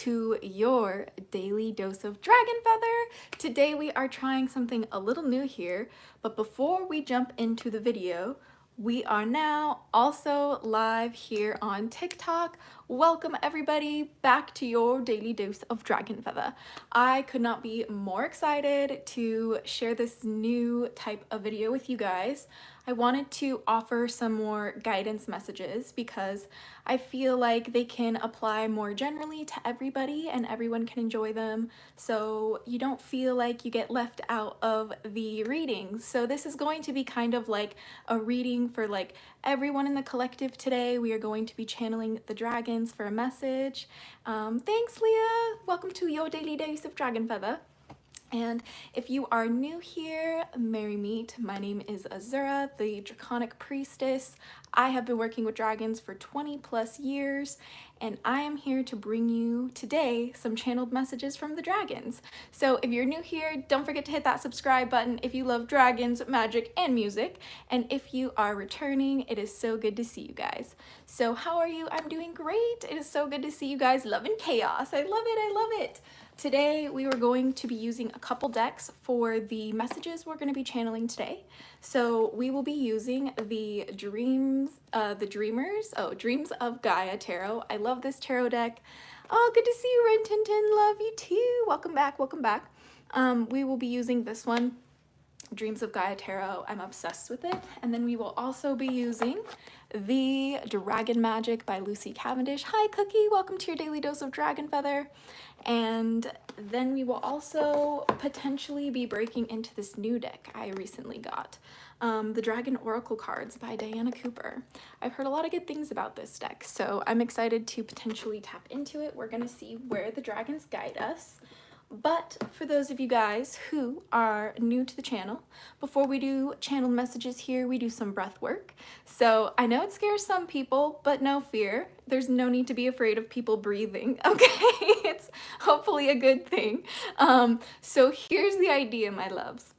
to your daily dose of dragon feather. Today we are trying something a little new here, but before we jump into the video, we are now also live here on TikTok. Welcome everybody back to your daily dose of dragon feather. I could not be more excited to share this new type of video with you guys. I wanted to offer some more guidance messages because I feel like they can apply more generally to everybody and everyone can enjoy them, so you don't feel like you get left out of the readings. So this is going to be kind of like a reading for like everyone in the collective today. We are going to be channeling the dragons for a message. Thanks, Leah. Welcome to your daily dose of dragon feather. And if you are new here, merry meet. My name is AZURA, the Draconic Priestess. I have been working with dragons for 20 plus years, and I am here to bring you today some channeled messages from the dragons. So if you're new here, don't forget to hit that subscribe button if you love dragons, magic, and music. And if you are returning, it is so good to see you guys. So how are you? I'm doing great. It is so good to see you guys. Love and chaos. I love it. I love it. Today we were going to be using a couple decks for the messages we're going to be channeling today. So we will be using the Dreams of Gaia tarot. I love this tarot deck. Oh, good to see you, Ren Tintin. Love you too. Welcome back. Welcome back. We will be using this one, Dreams of Gaia tarot. I'm obsessed with it. And then we will also be using the Dragon Magic by Lucy Cavendish. Hi, Cookie. Welcome to your daily dose of dragon feather. And then we will also potentially be breaking into this new deck I recently got, the Dragon Oracle cards by Diana Cooper. I've heard a lot of good things about this deck, so I'm excited to potentially tap into it. We're going to see where the dragons guide us. But for those of you guys who are new to the channel, before we do channeled messages here, we do some breath work. So I know it scares some people, but no fear. There's no need to be afraid of people breathing, okay? It's hopefully a good thing. So here's the idea, my loves.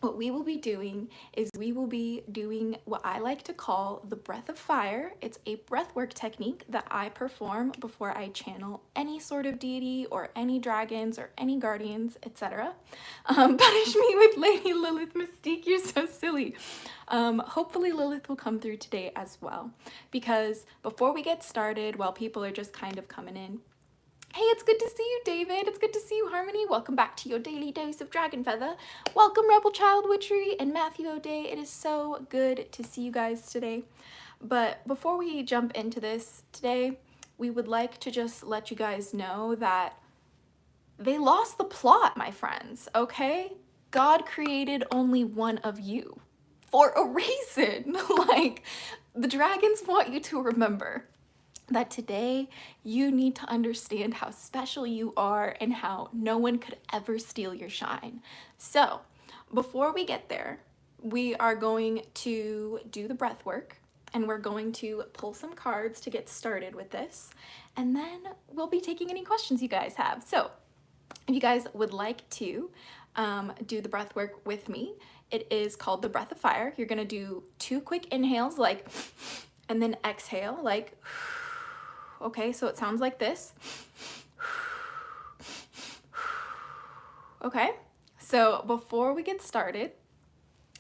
What we will be doing is we will be doing what I like to call the breath of fire. It's a breathwork technique that I perform before I channel any sort of deity or any dragons or any guardians, etc. Punish me with Lady Lilith Mystique, you're so silly. Hopefully Lilith will come through today as well, because before we get started, while people are just kind of coming in, hey, it's good to see you, David. It's good to see you, Harmony. Welcome back to your daily dose of dragon feather. Welcome, Rebel Child Witchery and Matthew O'Day. It is so good to see you guys today. But before we jump into this today, we would like to just let you guys know that they lost the plot, my friends, okay? God created only one of you for a reason. Like, the dragons want you to remember that today you need to understand how special you are and how no one could ever steal your shine. So before we get there, we are going to do the breath work and we're going to pull some cards to get started with this, and then we'll be taking any questions you guys have. So if you guys would like to do the breath work with me, it is called the breath of fire. You're gonna do 2 quick inhales, like, and then exhale, like, okay, so it sounds like this. Okay, so before we get started,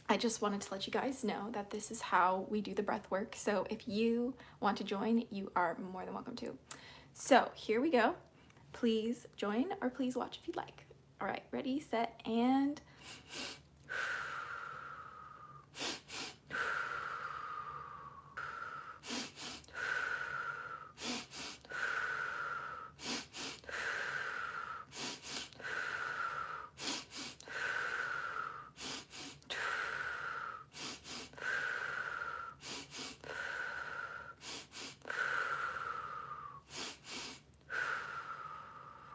I just wanted to let you guys know that this is how we do the breath work. So if you want to join, you are more than welcome to. So here we go. Please join or please watch if you'd like. All right, ready, set, and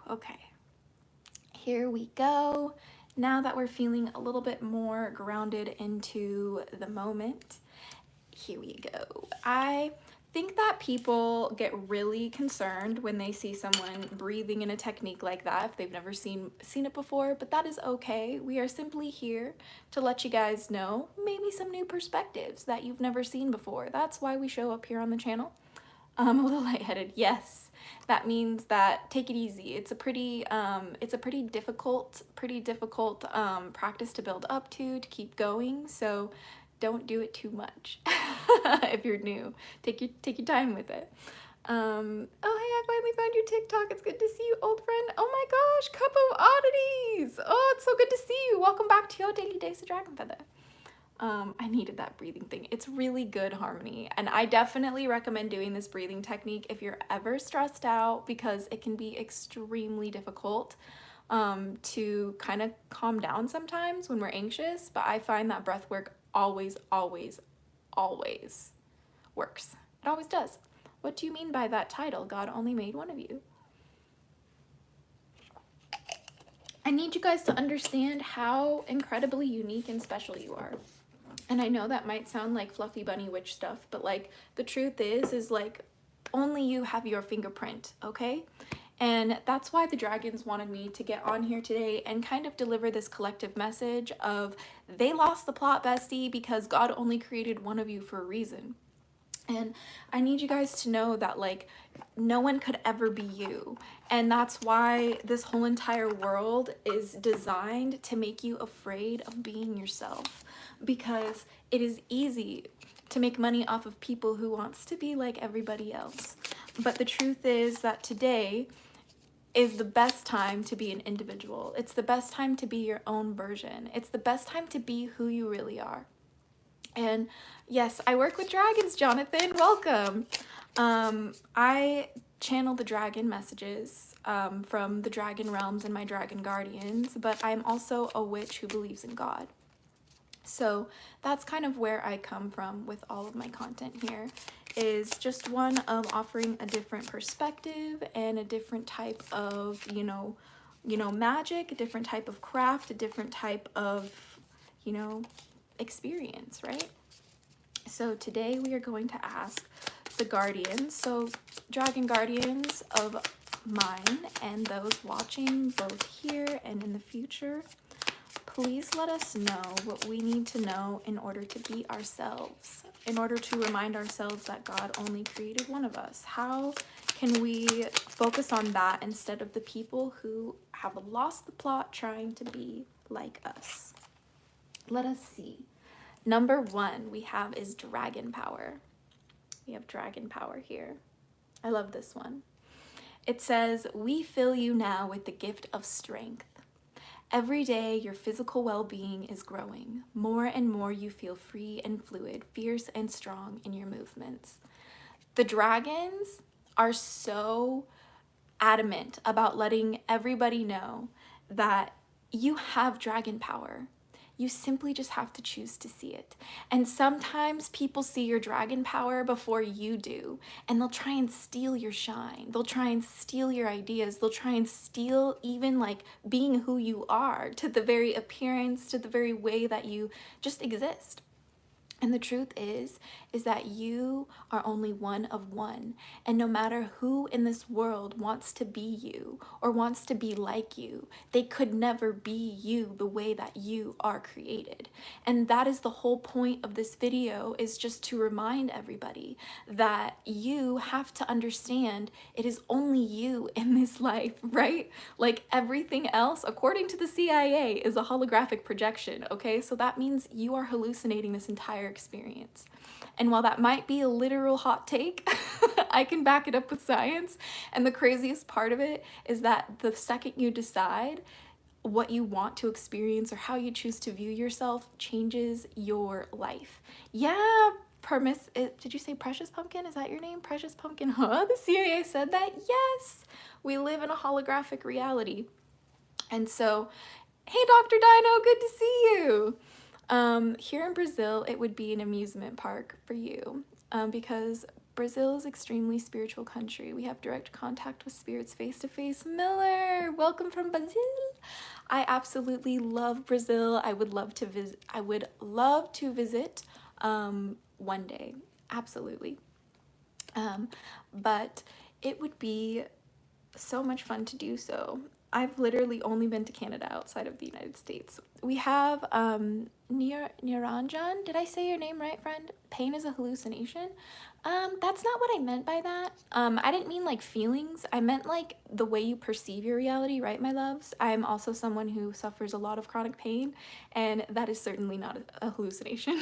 okay, here we go. Now that we're feeling a little bit more grounded into the moment, here we go. I think that people get really concerned when they see someone breathing in a technique like that if they've never seen it before, but that is okay. We are simply here to let you guys know maybe some new perspectives that you've never seen before. That's why we show up here on the channel. A little lightheaded. Yes, that means that take it easy. It's a pretty difficult practice to build up to keep going. So don't do it too much. If you're new, take your time with it. Oh hey, I finally found your TikTok. It's good to see you, old friend. Oh my gosh, Cup of Oddities. Oh, it's so good to see you. Welcome back to your daily dose of Dragonfeather. I needed that breathing thing. It's really good harmony, and I definitely recommend doing this breathing technique if you're ever stressed out, because it can be extremely difficult to kind of calm down sometimes when we're anxious, but I find that breath work always works. It always does. What do you mean by that title? God only made one of you. I need you guys to understand how incredibly unique and special you are. And I know that might sound like fluffy bunny witch stuff, but like the truth is like only you have your fingerprint, okay? And that's why the dragons wanted me to get on here today and kind of deliver this collective message of they lost the plot, bestie, because God only created one of you for a reason. And I need you guys to know that like no one could ever be you. And that's why this whole entire world is designed to make you afraid of being yourself, because it is easy to make money off of people who wants to be like everybody else. But the truth is that today is the best time to be an individual. It's the best time to be your own version. It's the best time to be who you really are. And yes, I work with dragons, Jonathan. Welcome. I channel the dragon messages from the dragon realms and my dragon guardians, but I'm also a witch who believes in God. So that's kind of where I come from with all of my content here, is just one of offering a different perspective and a different type of, you know, magic, a different type of craft, a different type of, experience, right? So today we are going to ask the guardians, so dragon guardians of mine and those watching both here and in the future, please let us know what we need to know in order to be ourselves, in order to remind ourselves that God only created one of us. How can we focus on that instead of the people who have lost the plot trying to be like us? Let us see. Number one we have is dragon power. We have dragon power here. I love this one. It says, we fill you now with the gift of strength. Every day your physical well-being is growing. More and more you feel free and fluid, fierce and strong in your movements. The dragons are so adamant about letting everybody know that you have dragon power. You simply just have to choose to see it. And sometimes people see your dragon power before you do, and they'll try and steal your shine. They'll try and steal your ideas. They'll try and steal even like being who you are, to the very appearance, to the very way that you just exist. And the truth is that you are only one of one. And no matter who in this world wants to be you or wants to be like you, they could never be you the way that you are created. And that is the whole point of this video, is just to remind everybody that you have to understand it is only you in this life, right? Like everything else, according to the CIA, is a holographic projection, okay? So that means you are hallucinating this entire experience. And while that might be a literal hot take, I can back it up with science. And the craziest part of it is that the second you decide what you want to experience or how you choose to view yourself changes your life. Yeah, did you say Precious Pumpkin? Is that your name? Precious Pumpkin, huh? The CIA said that? Yes, we live in a holographic reality. And so, hey, Dr. Dino, good to see you. Here in Brazil, it would be an amusement park for you, because Brazil is an extremely spiritual country. We have direct contact with spirits face to face. Miller, welcome from Brazil. I absolutely love Brazil. I would love to visit one day. Absolutely. But it would be so much fun to do so. I've literally only been to Canada outside of the United States. We have Niranjan. Did I say your name right, friend? pain is a hallucination. That's not what I meant by that. I didn't mean like feelings. I meant like the way you perceive your reality, right, my loves? I'm also someone who suffers a lot of chronic pain, and that is certainly not a hallucination,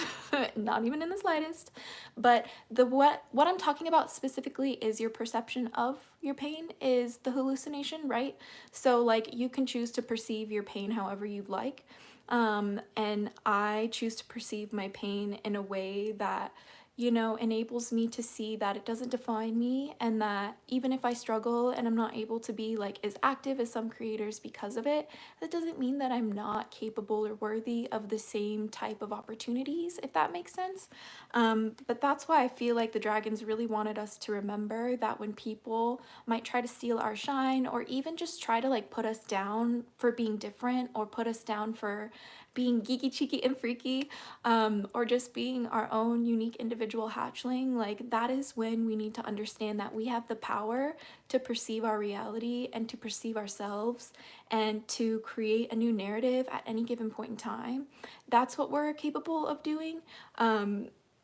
not even in the slightest. But what I'm talking about specifically is your perception of your pain is the hallucination, right? So like you can choose to perceive your pain however you'd like. And I choose to perceive my pain in a way that, you know, enables me to see that it doesn't define me, and that even if I struggle and I'm not able to be like as active as some creators because of it, that doesn't mean that I'm not capable or worthy of the same type of opportunities, if that makes sense. But that's why I feel like the dragons really wanted us to remember that when people might try to steal our shine, or even just try to like put us down for being different, or put us down for being geeky, cheeky, and freaky, or just being our own unique individual hatchling, like that is when we need to understand that we have the power to perceive our reality and to perceive ourselves and to create a new narrative at any given point in time. That's what we're capable of doing.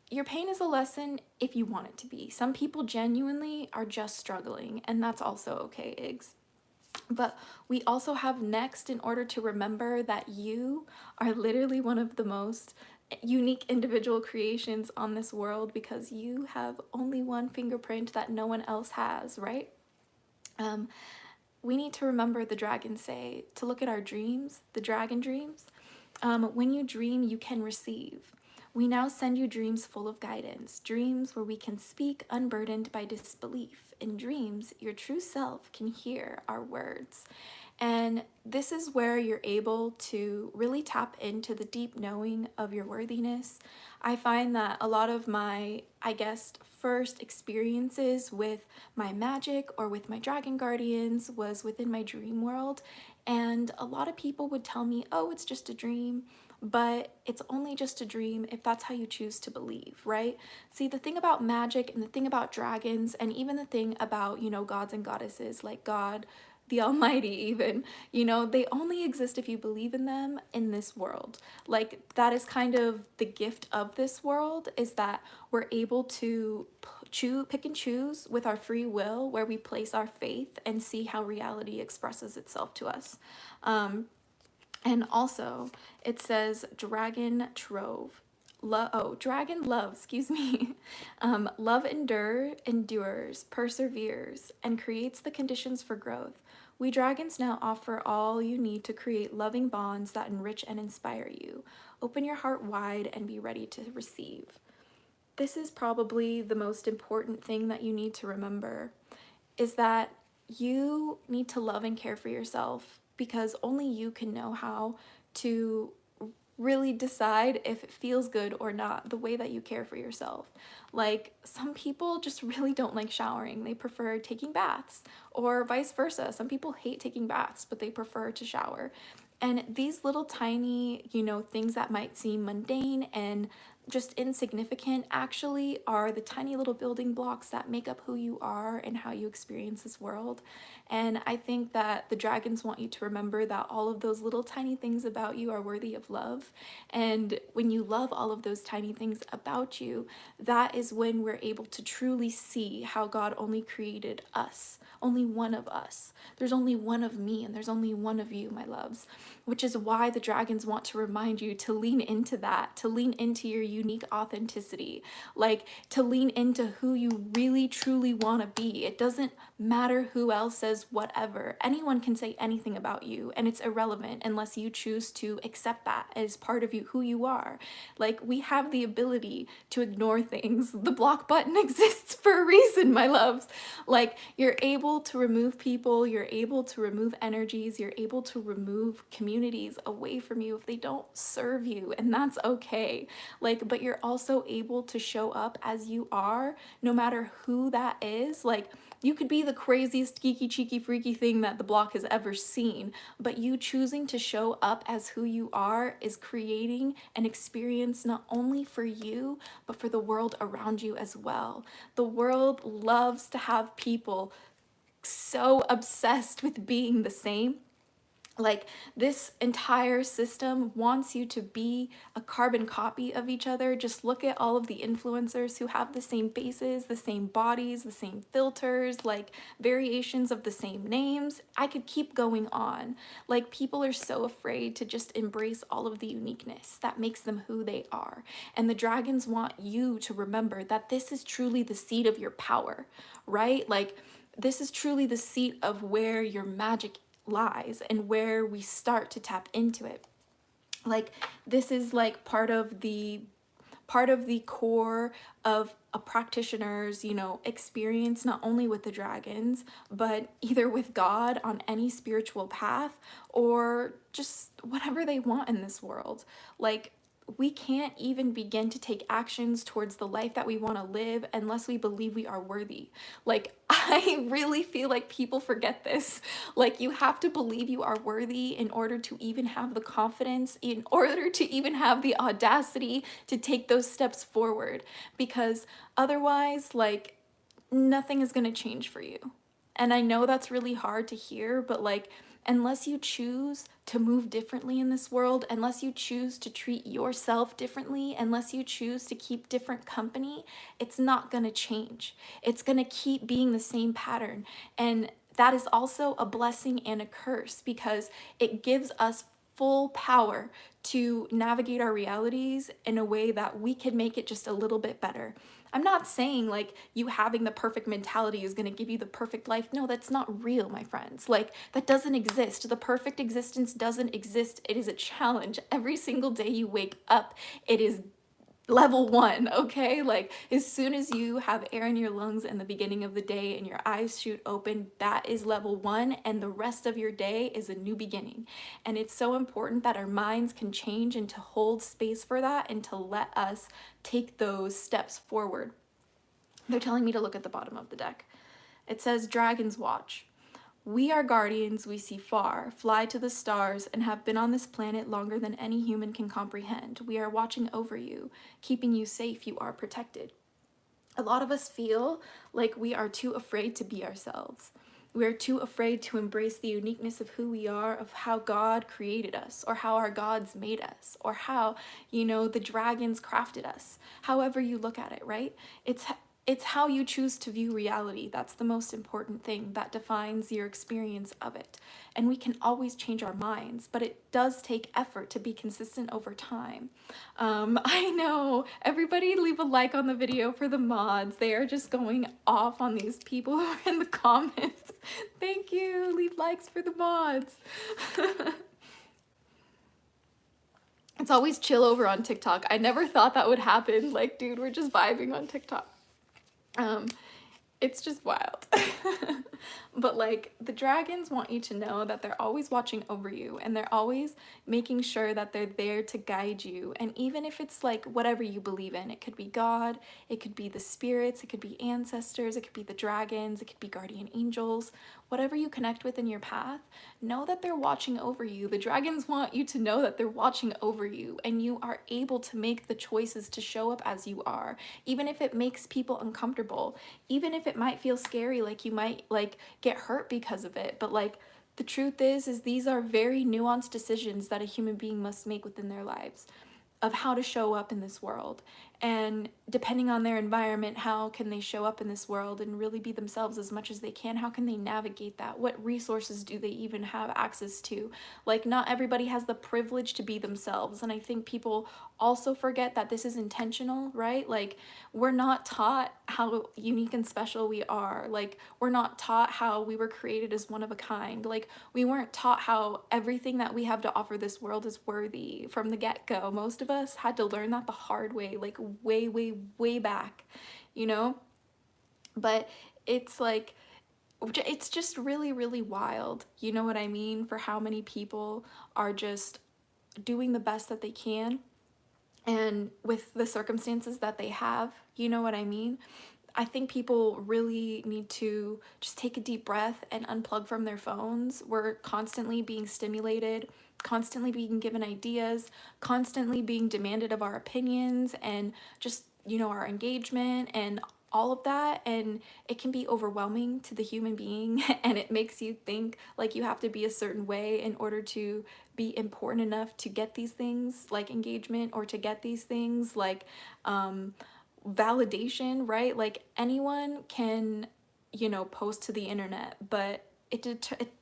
Your pain is a lesson if you want it to be. Some people genuinely are just struggling, and that's also okay, Iggs. But we also have next, in order to remember that you are literally one of the most unique individual creations on this world, because you have only one fingerprint that no one else has, right? We need to remember the dragons say to look at our dreams, the dragon dreams. When you dream, you can receive. We now send you dreams full of guidance, dreams where we can speak unburdened by disbelief. In dreams, your true self can hear our words. And this is where you're able to really tap into the deep knowing of your worthiness. I find that a lot of my, I guess, first experiences with my magic or with my dragon guardians was within my dream world. And a lot of people would tell me, oh, it's just a dream. But it's only just a dream if that's how you choose to believe, right? See, the thing about magic and the thing about dragons, and even the thing about, you know, gods and goddesses like God, the Almighty, even, you know, they only exist if you believe in them in this world. Like, that is kind of the gift of this world, is that we're able to pick and choose with our free will where we place our faith and see how reality expresses itself to us. And also, it says dragon trove. Dragon love, excuse me. Love endures, perseveres, and creates the conditions for growth. We dragons now offer all you need to create loving bonds that enrich and inspire you. Open your heart wide and be ready to receive. This is probably the most important thing that you need to remember, is that you need to love and care for yourself, because only you can know how to really decide if it feels good or not, the way that you care for yourself. Like, some people just really don't like showering. They prefer taking baths, or vice versa. Some people hate taking baths, but they prefer to shower. And these little tiny, you know, things that might seem mundane and just insignificant actually are the tiny little building blocks that make up who you are and how you experience this world. And I think that the dragons want you to remember that all of those little tiny things about you are worthy of love. And when you love all of those tiny things about you, that is when we're able to truly see how God only created us, only one of us. There's only one of me, and there's only one of you, my loves, which is why the dragons want to remind you to lean into that, to lean into your unique authenticity, like to lean into who you really truly want to be. It doesn't matter who else says whatever. Anyone can say anything about you, and it's irrelevant unless you choose to accept that as part of you, who you are. Like, we have the ability to ignore things. The block button exists for a reason, my loves. Like, you're able to remove people, you're able to remove energies, you're able to remove communities away from you if they don't serve you, and that's okay. Like, but you're also able to show up as you are, no matter who that is. Like, you could be the craziest, geeky, cheeky, freaky thing that the block has ever seen, but you choosing to show up as who you are is creating an experience not only for you, but for the world around you as well. The world loves to have people so obsessed with being the same. Like, this entire system wants you to be a carbon copy of each other. Just look at all of the influencers who have the same faces, the same bodies, the same filters, like variations of the same names. I could keep going on. Like, people are so afraid to just embrace all of the uniqueness that makes them who they are. And the dragons want you to remember that this is truly the seat of your power, right? Like, this is truly the seat of where your magic lies and where we start to tap into it. Like, this is like part of the core of a practitioner's, you know, experience, not only with the dragons, but either with God on any spiritual path, or just whatever they want in this world. Like, we can't even begin to take actions towards the life that we want to live unless we believe we are worthy. Like, I really feel like people forget this. Like, you have to believe you are worthy in order to even have the confidence, in order to even have the audacity to take those steps forward. Because otherwise, like, nothing is going to change for you. And I know that's really hard to hear, but like, unless you choose to move differently in this world, unless you choose to treat yourself differently, unless you choose to keep different company, it's not gonna change. It's gonna keep being the same pattern. And that is also a blessing and a curse, because it gives us full power to navigate our realities in a way that we can make it just a little bit better. I'm not saying like you having the perfect mentality is going to give you the perfect life. No, that's not real, my friends. Like, that doesn't exist. The perfect existence doesn't exist. It is a challenge. Every single day you wake up, it is level 1, okay? Like, as soon as you have air in your lungs in the beginning of the day and your eyes shoot open, that is level 1, and the rest of your day is a new beginning. And it's so important that our minds can change and to hold space for that and to let us take those steps forward. They're telling me to look at the bottom of the deck. It says, Dragon's Watch. We are guardians we see far, fly to the stars, and have been on this planet longer than any human can comprehend. We are watching over you, keeping you safe. You are protected. A lot of us feel like we are too afraid to be ourselves. We are too afraid to embrace the uniqueness of who we are, of how God created us, or how our gods made us, or how, you know, the dragons crafted us. However you look at it, right? It's how you choose to view reality. That's the most important thing that defines your experience of it. And we can always change our minds, but it does take effort to be consistent over time. I know, everybody leave a like on the video for the mods. They are just going off on these people who are in the comments. Thank you, leave likes for the mods. It's always chill over on TikTok. I never thought that would happen. Like, dude, we're just vibing on TikTok. It's just wild. But like, the dragons want you to know that they're always watching over you, and they're always making sure that they're there to guide you. And even if it's like whatever you believe in, it could be God, it could be the spirits, it could be ancestors, it could be the dragons, it could be guardian angels, whatever you connect with in your path, know that they're watching over you. The dragons want you to know that they're watching over you, and you are able to make the choices to show up as you are, even if it makes people uncomfortable, even if it might feel scary, like you might like get hurt because of it. But like, the truth is these are very nuanced decisions that a human being must make within their lives, of how to show up in this world. And depending on their environment, how can they show up in this world and really be themselves as much as they can? How can they navigate that? What resources do they even have access to? Like, not everybody has the privilege to be themselves. And I think people also forget that this is intentional, right? Like, we're not taught how unique and special we are. Like, we're not taught how we were created as one of a kind. Like, we weren't taught how everything that we have to offer this world is worthy from the get-go. Most of us had to learn that the hard way, like way back, you know? But it's like, it's just really wild, you know what I mean, for how many people are just doing the best that they can and with the circumstances that they have, you know what I mean? I think people really need to just take a deep breath and unplug from their phones. We're constantly being stimulated, constantly being given ideas, constantly being demanded of our opinions and just, you know, our engagement and all of that, and it can be overwhelming to the human being and it makes you think like you have to be a certain way in order to be important enough to get these things like engagement, or to get these things like validation, right? Like anyone can, you know, post to the internet, but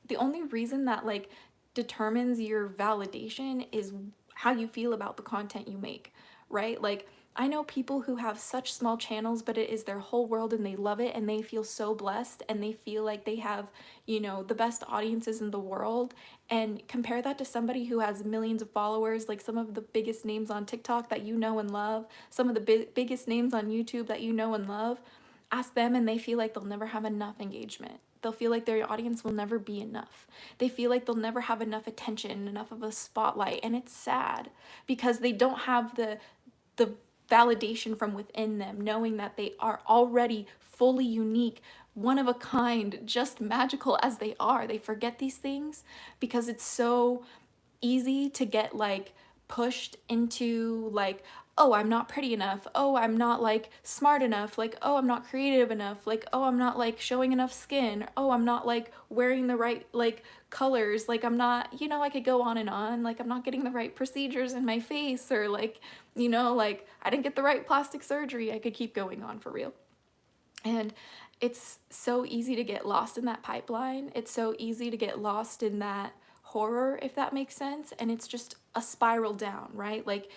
the only reason that like determines your validation is how you feel about the content you make, right? Like I know people who have such small channels, but it is their whole world and they love it and they feel so blessed and they feel like they have, you know, the best audiences in the world. And compare that to somebody who has millions of followers, like some of the biggest names on TikTok that you know and love, some of the biggest names on YouTube that you know and love. Ask them and they feel like they'll never have enough engagement. They'll feel like their audience will never be enough. They feel like they'll never have enough attention, enough of a spotlight, and it's sad because they don't have the validation from within them, knowing that they are already fully unique, one of a kind, just magical as they are. They forget these things because it's so easy to get like pushed into like, oh, I'm not pretty enough, oh, I'm not like smart enough, like, oh, I'm not creative enough, like, oh, I'm not like showing enough skin, oh, I'm not like wearing the right like colors, like I'm not, you know, I could go on, like I'm not getting the right procedures in my face, or like, you know, like I didn't get the right plastic surgery. I could keep going on for real. And it's so easy to get lost in that pipeline. It's so easy to get lost in that horror, if that makes sense. And it's just a spiral down, right? Like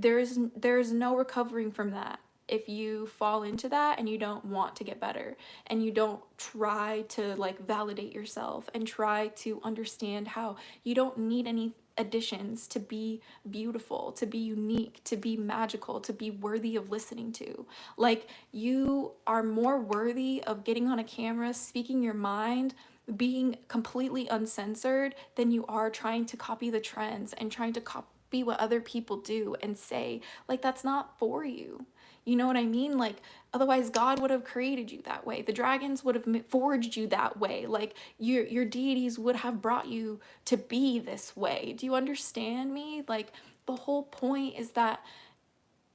there's no recovering from that if you fall into that and you don't want to get better and you don't try to like validate yourself and try to understand how you don't need any additions to be beautiful, to be unique, to be magical, to be worthy of listening to. Like you are more worthy of getting on a camera, speaking your mind, being completely uncensored than you are trying to copy the trends and trying to copy what other people do and say like that's not for you. You know what I mean? Like otherwise God would have created you that way. The dragons would have forged you that way. Like your deities would have brought you to be this way. Do you understand me? Like the whole point is that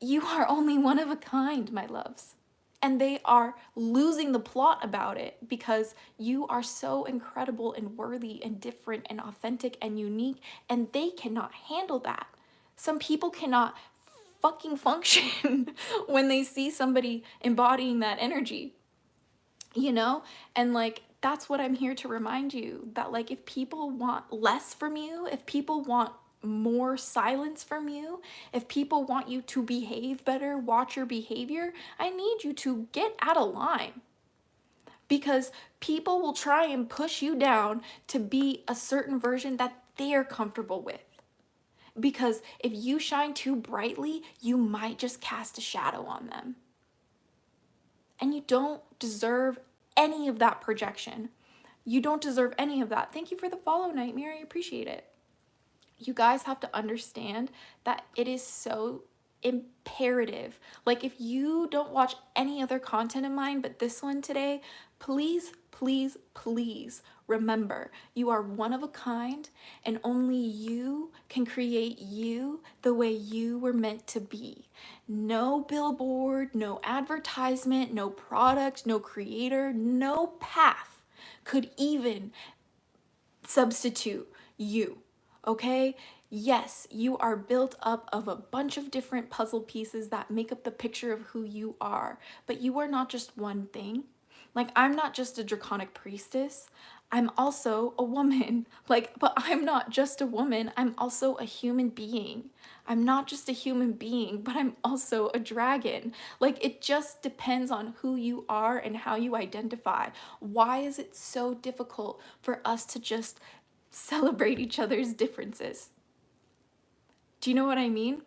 you are only one of a kind, my loves. And they are losing the plot about it because you are so incredible and worthy and different and authentic and unique, and they cannot handle that. Some people cannot fucking function when they see somebody embodying that energy, you know? And like, that's what I'm here to remind you, that like if people want less from you, if people want more silence from you, if people want you to behave better, watch your behavior, I need you to get out of line. Because people will try and push you down to be a certain version that they're comfortable with. Because if you shine too brightly, you might just cast a shadow on them. And you don't deserve any of that projection. You don't deserve any of that. Thank you for the follow, Nightmare. I appreciate it. You guys have to understand that it is so imperative. Like if you don't watch any other content of mine but this one today, please, please, please remember you are one of a kind and only you can create you the way you were meant to be. No billboard, no advertisement, no product, no creator, no path could even substitute you. Okay? Yes, you are built up of a bunch of different puzzle pieces that make up the picture of who you are, but you are not just one thing. Like, I'm not just a draconic priestess. I'm also a woman. Like, but I'm not just a woman. I'm also a human being. I'm not just a human being, but I'm also a dragon. Like, it just depends on who you are and how you identify. Why is it so difficult for us to just celebrate each other's differences? Do you know what I mean?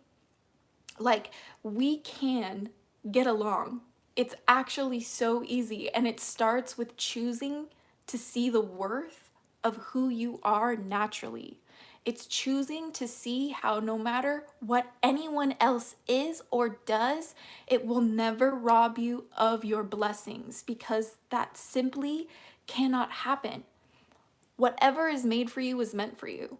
Like, we can get along. It's actually so easy, and it starts with choosing to see the worth of who you are naturally. It's choosing to see how no matter what anyone else is or does, it will never rob you of your blessings, because that simply cannot happen. Whatever is made for you is meant for you,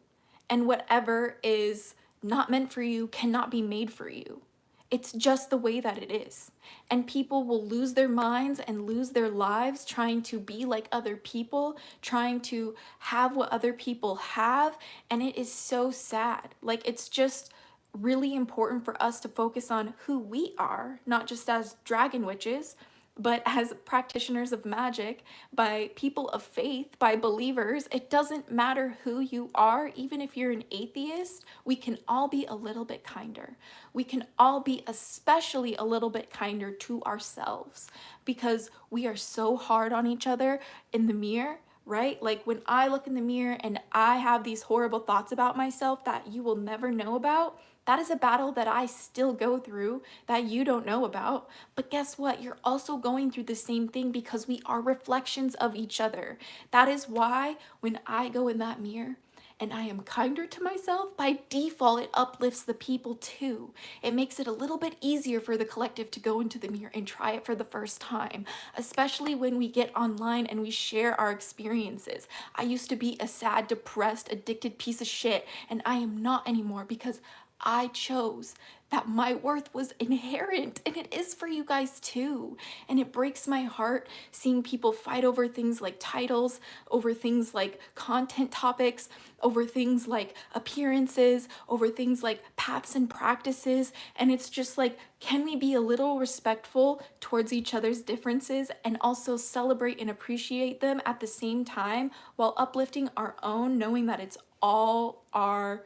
and whatever is not meant for you cannot be made for you. It's just the way that it is. And people will lose their minds and lose their lives trying to be like other people, trying to have what other people have. And it is so sad. Like, it's just really important for us to focus on who we are, not just as dragon witches, but as practitioners of magic, by people of faith, by believers. It doesn't matter who you are, even if you're an atheist, we can all be a little bit kinder. We can all be especially a little bit kinder to ourselves, because we are so hard on each other in the mirror, right? Like, when I look in the mirror and I have these horrible thoughts about myself that you will never know about, that is a battle that I still go through that you don't know about. But guess what? You're also going through the same thing, because we are reflections of each other. That is why when I go in that mirror and I am kinder to myself, by default, it uplifts the people too. It makes it a little bit easier for the collective to go into the mirror and try it for the first time, especially when we get online and we share our experiences. I used to be a sad, depressed, addicted piece of shit, and I am not anymore, because I chose that my worth was inherent, and it is for you guys too. And it breaks my heart seeing people fight over things like titles, over things like content topics, over things like appearances, over things like paths and practices. And it's just like, can we be a little respectful towards each other's differences and also celebrate and appreciate them at the same time, while uplifting our own, knowing that it's all our,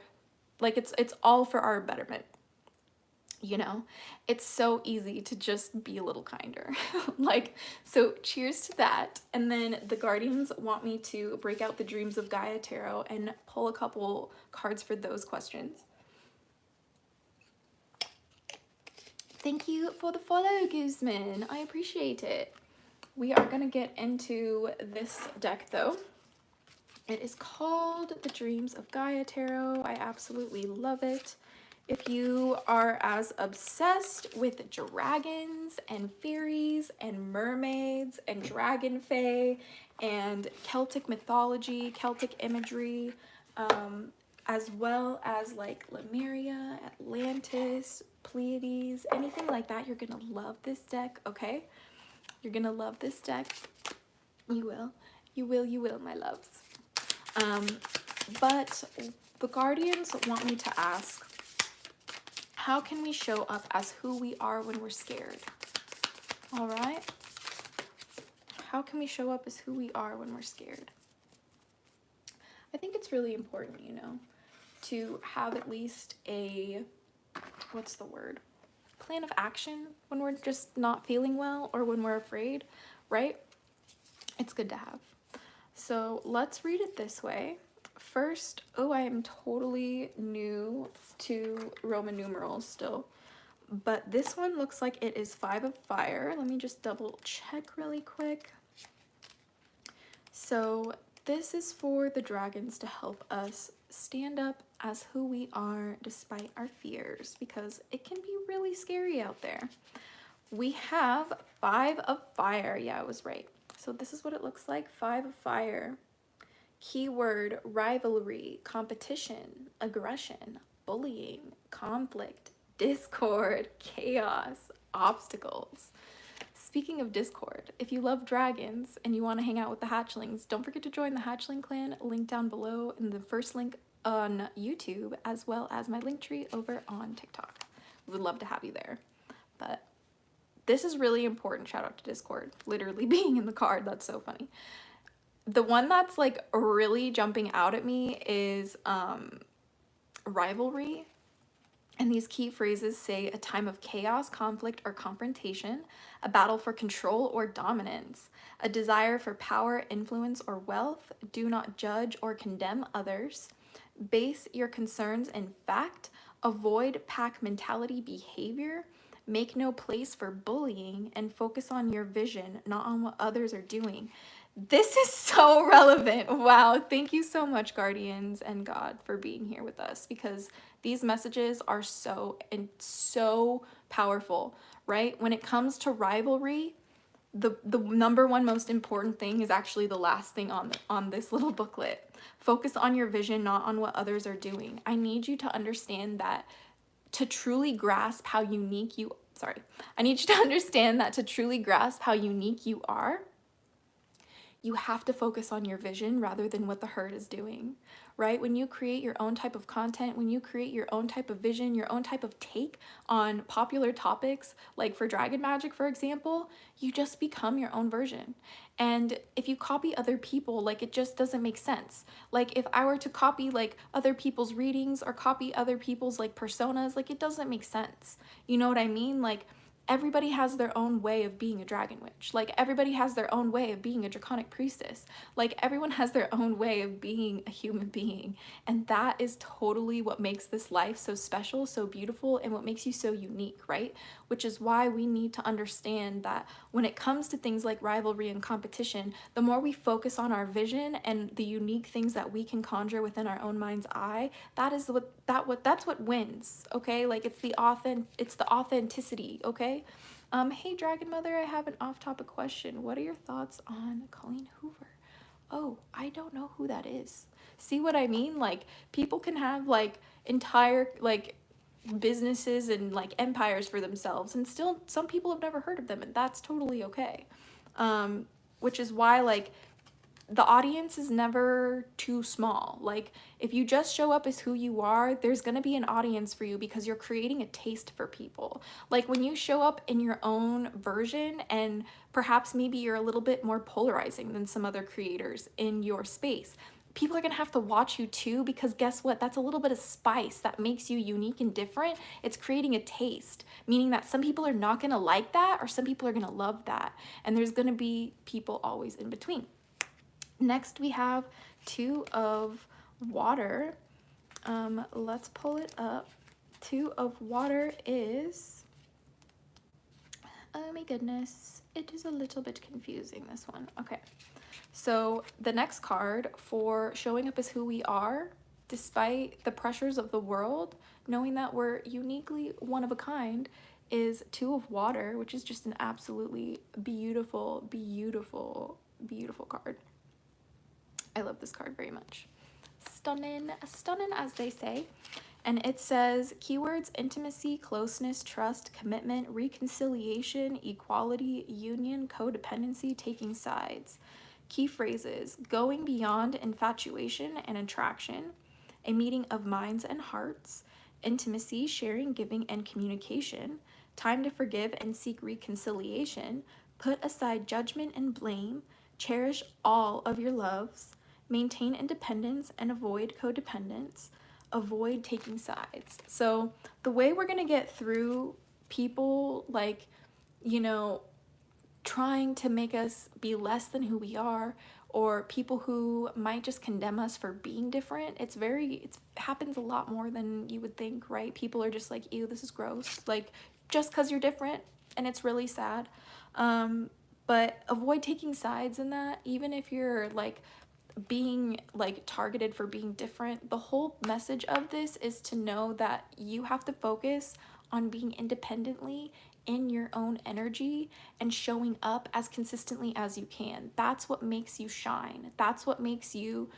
like, it's all for our betterment. You know, it's so easy to just be a little kinder. Like, so cheers to that. And then the Guardians want me to break out the Dreams of Gaia Tarot and pull a couple cards for those questions. Thank you for the follow, Guzman. I appreciate it. We are gonna get into this deck though. It is called the Dreams of Gaia Tarot. I absolutely love it. If you are as obsessed with dragons and fairies and mermaids and dragon fae and Celtic mythology, Celtic imagery, as well as like Lemuria, Atlantis, Pleiades, anything like that, you're gonna love this deck, okay? You're gonna love this deck. You will. You will, you will, my loves. But the Guardians want me to ask, how can we show up as who we are when we're scared? All right? How can we show up as who we are when we're scared? I think it's really important, you know, to have at least a, what's the word? Plan of action when we're just not feeling well or when we're afraid, right? It's good to have. So let's read it this way. First, oh, I am totally new to Roman numerals still, but this one looks like it is 5 of fire. Let me just double check really quick. So this is for the dragons to help us stand up as who we are despite our fears, because it can be really scary out there. We have 5 of fire. Yeah, I was right. So this is what it looks like, 5 of fire. Keyword: rivalry, competition, aggression, bullying, conflict, discord, chaos, obstacles. Speaking of discord, if you love dragons and you want to hang out with the hatchlings, don't forget to join the hatchling clan, link down below in the first link on YouTube, as well as my link tree over on TikTok. We would love to have you there. But this is really important. Shout out to Discord, literally being in the card. That's so funny. The one that's like really jumping out at me is rivalry. And these key phrases say a time of chaos, conflict, or confrontation, a battle for control or dominance, a desire for power, influence, or wealth. Do not judge or condemn others. Base your concerns in fact. Avoid pack mentality behavior. Make no place for bullying, and focus on your vision, not on what others are doing. This is so relevant. Wow. Thank you so much, Guardians and God, for being here with us, because these messages are so powerful, right? When it comes to rivalry, the number one most important thing is actually the last thing on this little booklet. Focus on your vision, not on what others are doing. I need you to understand that to truly grasp how unique you, I need you to understand that to truly grasp how unique you are, you have to focus on your vision rather than what the herd is doing, right? When you create your own type of content, when you create your own type of vision, your own type of take on popular topics, like for dragon magic, for example, you just become your own version. And if you copy other people, like, it just doesn't make sense. Like, if I were to copy like other people's readings or copy other people's like personas, like, it doesn't make sense. You know what I mean? Like, everybody has their own way of being a dragon witch. Like, everybody has their own way of being a draconic priestess. Like, everyone has their own way of being a human being. And that is totally what makes this life so special, so beautiful, and what makes you so unique, right? Which is why we need to understand that when it comes to things like rivalry and competition, the more we focus on our vision and the unique things that we can conjure within our own mind's eye, that's what wins, okay? Like, it's the authenticity, okay? Hey Dragon Mother, I have an off-topic question. What are your thoughts on Colleen Hoover? Oh, I don't know who that is. See what I mean? Like, people can have like entire like businesses and like empires for themselves, and still some people have never heard of them, and that's totally okay. Which is why, like, the audience is never too small. Like, if you just show up as who you are, there's gonna be an audience for you because you're creating a taste for people. Like, when you show up in your own version, and perhaps maybe you're a little bit more polarizing than some other creators in your space, people are gonna have to watch you too, because guess what? That's a little bit of spice that makes you unique and different. It's creating a taste, meaning that some people are not gonna like that, or some people are gonna love that. And there's gonna be people always in between. Next, we have 2 of Water. Let's pull it up. 2 of Water is, oh my goodness, it is a little bit confusing, this one. Okay, so the next card for showing up as who we are, despite the pressures of the world, knowing that we're uniquely one of a kind, is 2 of Water, which is just an absolutely beautiful, beautiful, beautiful card. I love this card very much. Stunning, stunning as they say. And it says keywords: intimacy, closeness, trust, commitment, reconciliation, equality, union, codependency, taking sides. Key phrases: going beyond infatuation and attraction, a meeting of minds and hearts, intimacy, sharing, giving, and communication, time to forgive and seek reconciliation, put aside judgment and blame, cherish all of your loves, maintain independence and avoid codependence, avoid taking sides. So the way we're gonna get through people, like, you know, trying to make us be less than who we are, or people who might just condemn us for being different, it happens a lot more than you would think, right? People are just like, ew, this is gross, like, just because you're different, and it's really sad. But avoid taking sides in that, even if you're like being like targeted for being different. The whole message of this is to know that you have to focus on being independently in your own energy and showing up as consistently as you can. That's what makes you shine. That's what makes you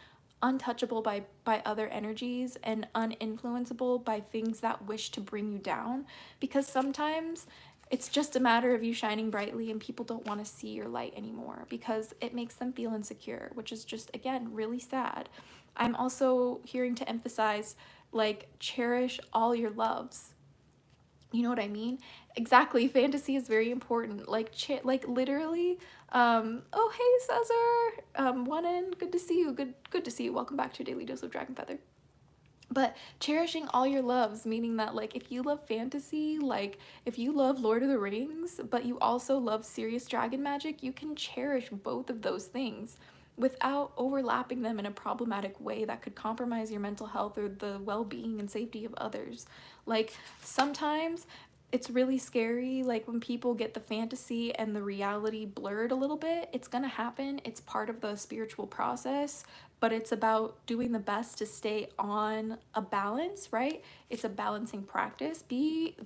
untouchable by other energies and uninfluenceable by things that wish to bring you down, because sometimes it's just a matter of you shining brightly and people don't want to see your light anymore because it makes them feel insecure, which is just, again, really sad. I'm also hearing to emphasize, like, cherish all your loves. You know what I mean? Exactly. Fantasy is very important. Like, literally, oh, hey, Cesar. One in, good to see you. Good to see you. Welcome back to Daily Dose of Dragonfeather. But cherishing all your loves, meaning that, like, if you love fantasy, like, if you love Lord of the Rings, but you also love serious dragon magic, you can cherish both of those things without overlapping them in a problematic way that could compromise your mental health or the well-being and safety of others. Like, sometimes it's really scary, like, when people get the fantasy and the reality blurred a little bit. It's gonna happen. It's part of the spiritual process, but it's about doing the best to stay on a balance, right? It's a balancing practice.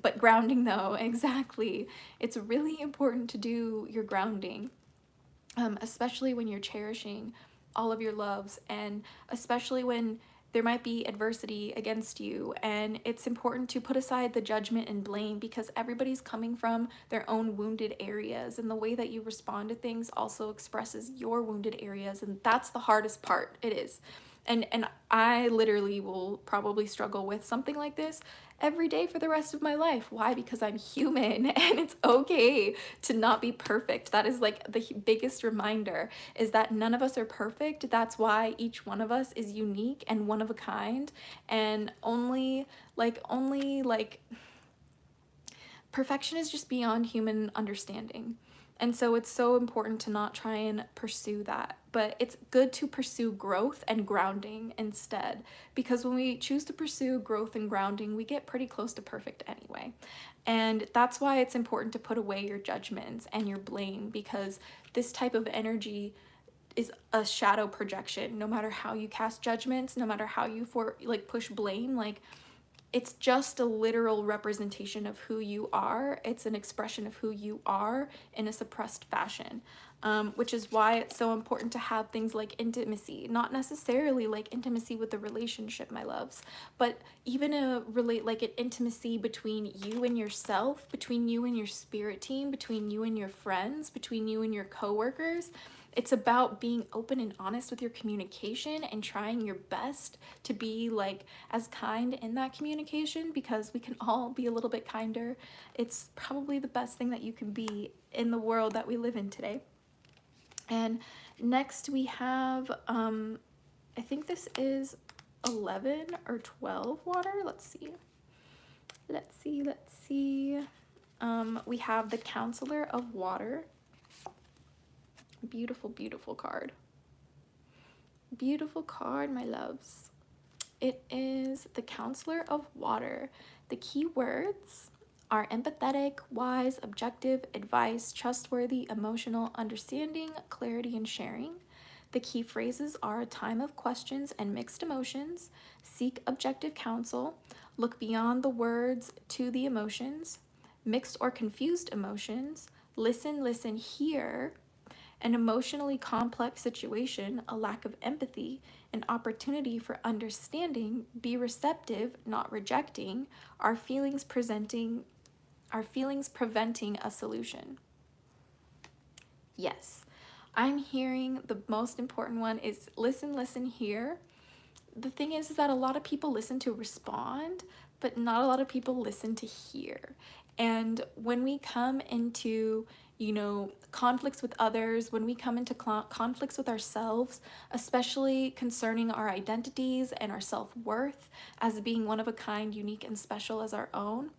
But grounding, though, exactly. It's really important to do your grounding, especially when you're cherishing all of your loves, and especially when there might be adversity against you, and it's important to put aside the judgment and blame, because everybody's coming from their own wounded areas, and the way that you respond to things also expresses your wounded areas, and that's the hardest part. It is. And I literally will probably struggle with something like this every day for the rest of my life. Why? Because I'm human, and it's okay to not be perfect. That is like the biggest reminder, is that none of us are perfect. That's why each one of us is unique and one of a kind, and only perfection is just beyond human understanding. And so it's so important to not try and pursue that. But it's good to pursue growth and grounding instead. Because when we choose to pursue growth and grounding, we get pretty close to perfect anyway. And that's why it's important to put away your judgments and your blame, because this type of energy is a shadow projection. No matter how you cast judgments, no matter how you push blame, like, it's just a literal representation of who you are. It's an expression of who you are in a suppressed fashion, which is why it's so important to have things like intimacy, not necessarily like intimacy with the relationship, my loves, but even an intimacy between you and yourself, between you and your spirit team, between you and your friends, between you and your coworkers. It's about being open and honest with your communication and trying your best to be like as kind in that communication, because we can all be a little bit kinder. It's probably the best thing that you can be in the world that we live in today. And next we have, I think this is 11 or 12 water. Let's see. We have the Counselor of Water. Beautiful, beautiful card. Beautiful card, my loves. It is the Counselor of Water. The key words are empathetic, wise, objective, advice, trustworthy, emotional, understanding, clarity, and sharing. The key phrases are a time of questions and mixed emotions, seek objective counsel, look beyond the words to the emotions, mixed or confused emotions, listen, hear, an emotionally complex situation, a lack of empathy, an opportunity for understanding, be receptive, not rejecting, our feelings preventing a solution. Yes, I'm hearing the most important one is listen, hear. The thing is that a lot of people listen to respond, but not a lot of people listen to hear. And when we come into conflicts with others, when we come into conflicts with ourselves, especially concerning our identities and our self-worth as being one of a kind, unique, and special as our own,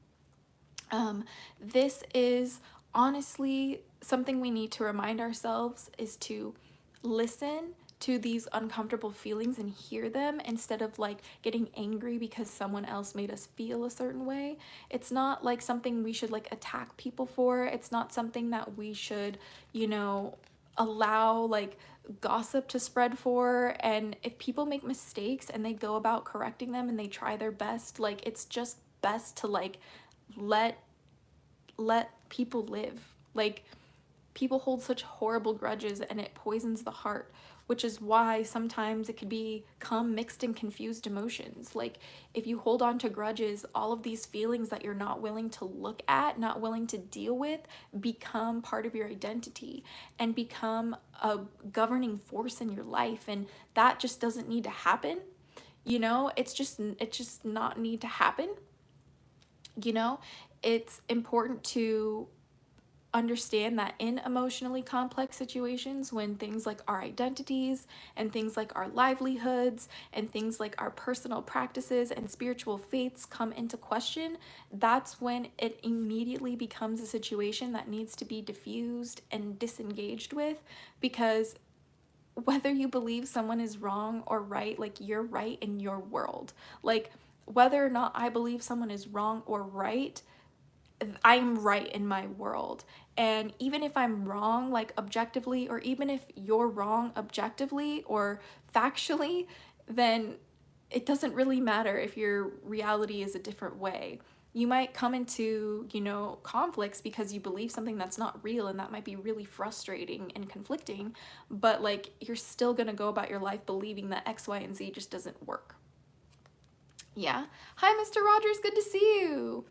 this is honestly something we need to remind ourselves, is to listen to these uncomfortable feelings and hear them, instead of like getting angry because someone else made us feel a certain way. It's not like something we should like attack people for. It's not something that we should, allow like gossip to spread for. And if people make mistakes and they go about correcting them and they try their best, like, it's just best to like let people live. Like, people hold such horrible grudges and it poisons the heart, which is why sometimes it could become mixed and confused emotions. Like, if you hold on to grudges, all of these feelings that you're not willing to look at, not willing to deal with, become part of your identity and become a governing force in your life. And that just doesn't need to happen. It's just not need to happen. It's important to understand that in emotionally complex situations, when things like our identities and things like our livelihoods and things like our personal practices and spiritual faiths come into question, that's when it immediately becomes a situation that needs to be diffused and disengaged with. Because whether you believe someone is wrong or right, like, you're right in your world. Like, whether or not I believe someone is wrong or right, I'm right in my world. And even if I'm wrong, like, objectively, or even if you're wrong objectively or factually, then it doesn't really matter if your reality is a different way. You might come into, conflicts because you believe something that's not real, and that might be really frustrating and conflicting, but like, you're still gonna go about your life believing that X, Y, and Z just doesn't work. Yeah. Hi, Mr. Rogers. Good to see you.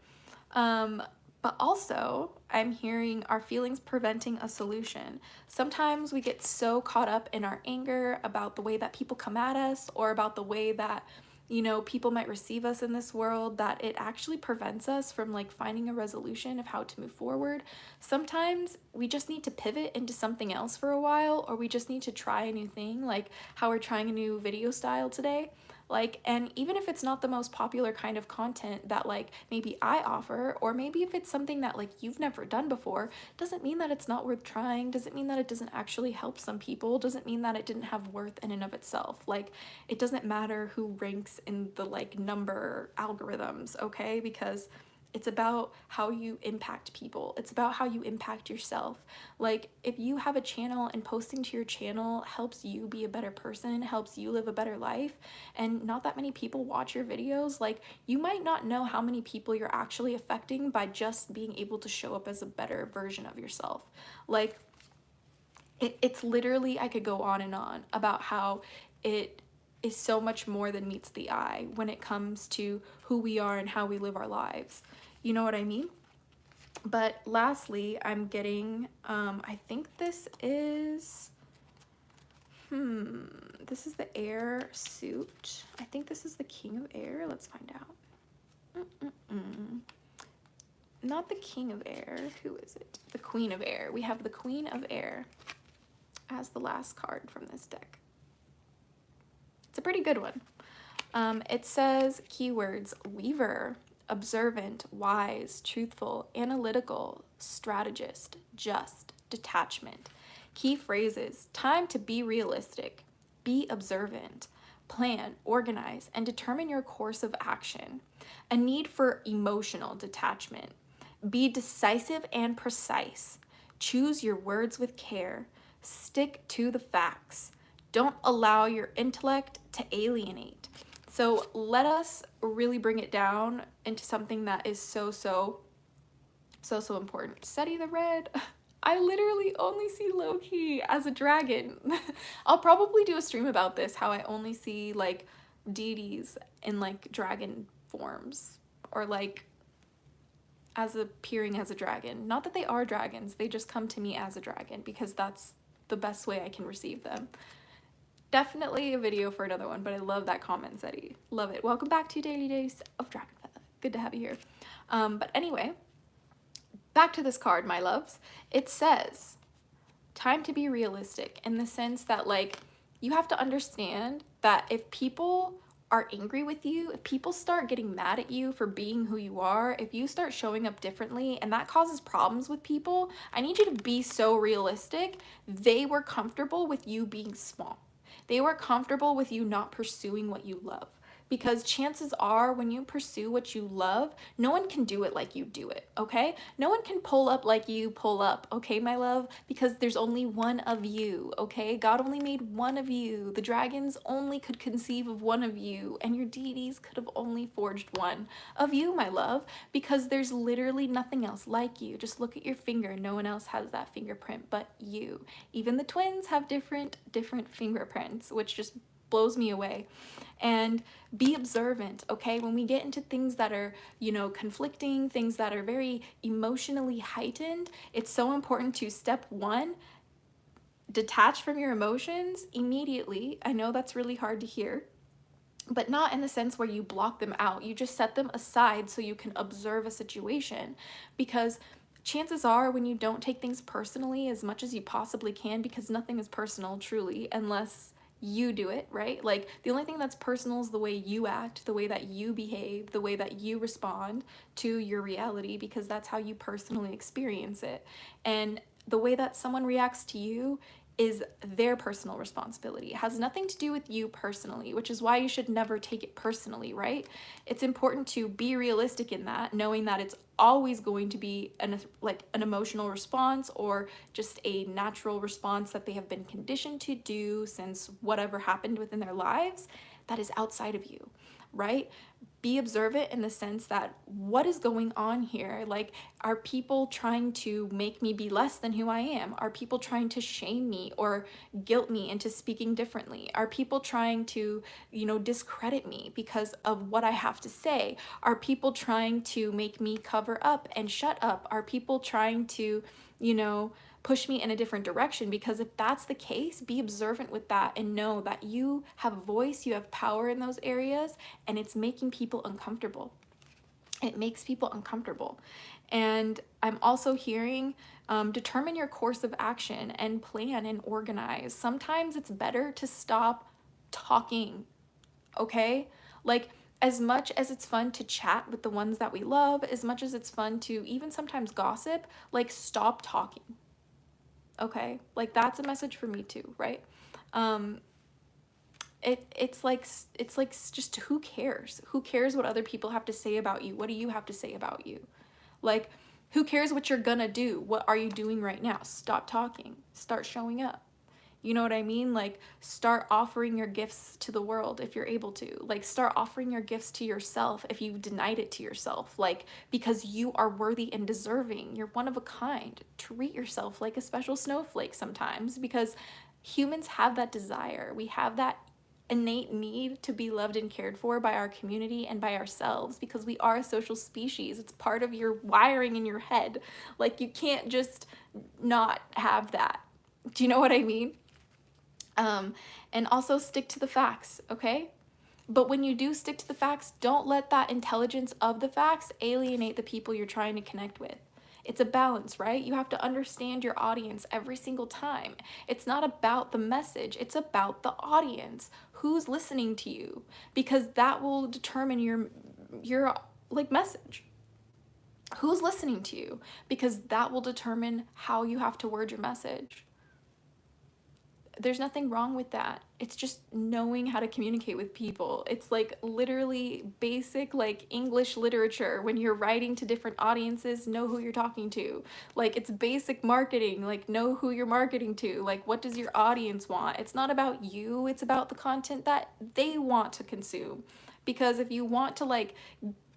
But also, I'm hearing our feelings preventing a solution. Sometimes we get so caught up in our anger about the way that people come at us or about the way that, you know, people might receive us in this world that it actually prevents us from like finding a resolution of how to move forward. Sometimes we just need to pivot into something else for a while, or we just need to try a new thing, like how we're trying a new video style today. Like, and even if it's not the most popular kind of content that like maybe I offer, or maybe if it's something that like you've never done before, doesn't mean that it's not worth trying, doesn't mean that it doesn't actually help some people, doesn't mean that it didn't have worth in and of itself. Like, it doesn't matter who ranks in the like number algorithms, okay? Because it's about how you impact people. It's about how you impact yourself. Like, if you have a channel and posting to your channel helps you be a better person, helps you live a better life, and not that many people watch your videos, like, you might not know how many people you're actually affecting by just being able to show up as a better version of yourself. Like, it's literally, I could go on and on about how it is so much more than meets the eye when it comes to who we are and how we live our lives. You know what I mean? But lastly, I'm getting, I think this is, this is the air suit. I think this is the King of Air. Let's find out. Not the King of Air. Who is it? The Queen of Air. We have the Queen of Air as the last card from this deck. It's a pretty good one. It says keywords: weaver, observant, wise, truthful, analytical, strategist, just, detachment. Key phrases: time to be realistic, be observant, plan, organize, and determine your course of action. A need for emotional detachment. Be decisive and precise. Choose your words with care. Stick to the facts. Don't allow your intellect to alienate. So let us really bring it down into something that is so important. Study the red. I literally only see Loki as a dragon. I'll probably do a stream about this, how I only see like deities in like dragon forms, or like as appearing as a dragon. Not that they are dragons, they just come to me as a dragon because that's the best way I can receive them. Definitely a video for another one, but I love that comment, Zeddy. Love it. Welcome back to Daily Days of Dragonfeather. Good to have you here. But anyway, back to this card, my loves. It says, time to be realistic, in the sense that like, you have to understand that if people are angry with you, if people start getting mad at you for being who you are, if you start showing up differently and that causes problems with people, I need you to be so realistic. They were comfortable with you being small. They were comfortable with you not pursuing what you love. Because chances are, when you pursue what you love, no one can do it like you do it, okay? No one can pull up like you pull up, okay, my love? Because there's only one of you, okay? God only made one of you. The dragons only could conceive of one of you, and your deities could have only forged one of you, my love, because there's literally nothing else like you. Just look at your finger. No one else has that fingerprint but you. Even the twins have different fingerprints, which just blows me away. And be observant, okay? When we get into things that are, you know, conflicting, things that are very emotionally heightened, it's so important to, step one, detach from your emotions immediately. I know that's really hard to hear, but not in the sense where you block them out. You just set them aside so you can observe a situation, because chances are, when you don't take things personally as much as you possibly can, because nothing is personal truly unless you do it, right? Like, the only thing that's personal is the way you act, the way that you behave, the way that you respond to your reality, because that's how you personally experience it. And the way that someone reacts to you is their personal responsibility. It has nothing to do with you personally, which is why you should never take it personally, right? It's important to be realistic in that, knowing that it's always going to be an emotional response, or just a natural response that they have been conditioned to do since whatever happened within their lives. that is outside of you, right? Be observant in the sense that what is going on here? Like, are people trying to make me be less than who I am? Are people trying to shame me or guilt me into speaking differently? Are people trying to, discredit me because of what I have to say? Are people trying to make me cover up and shut up? Are people trying to, push me in a different direction? Because if that's the case, be observant with that and know that you have a voice, you have power in those areas, and it's making people uncomfortable. It makes people uncomfortable. And I'm also hearing determine your course of action and plan and organize. Sometimes it's better to stop talking, okay? Like, as much as it's fun to chat with the ones that we love, as much as it's fun to even sometimes gossip, like, stop talking. Okay, like that's a message for me too, right? It's like just who cares? Who cares what other people have to say about you? What do you have to say about you? Like, who cares what you're gonna do? What are you doing right now? Stop talking. Start showing up. You know what I mean? Like, start offering your gifts to the world if you're able to. Like, start offering your gifts to yourself if you denied it to yourself. Like, because you are worthy and deserving. You're one of a kind. Treat yourself like a special snowflake sometimes, because humans have that desire. We have that innate need to be loved and cared for by our community and by ourselves, because we are a social species. It's part of your wiring in your head. Like, you can't just not have that. Do you know what I mean? And also stick to the facts, okay? But when you do stick to the facts, don't let that intelligence of the facts alienate the people you're trying to connect with. It's a balance, right? You have to understand your audience every single time. It's not about the message, it's about the audience. Who's listening to you? Because that will determine your like message. Who's listening to you? Because that will determine how you have to word your message. There's nothing wrong with that. It's just knowing how to communicate with people. It's like literally basic like English literature. When you're writing to different audiences, know who you're talking to. Like, it's basic marketing. Like, know who you're marketing to. Like, what does your audience want? It's not about you. It's about the content that they want to consume. Because if you want to like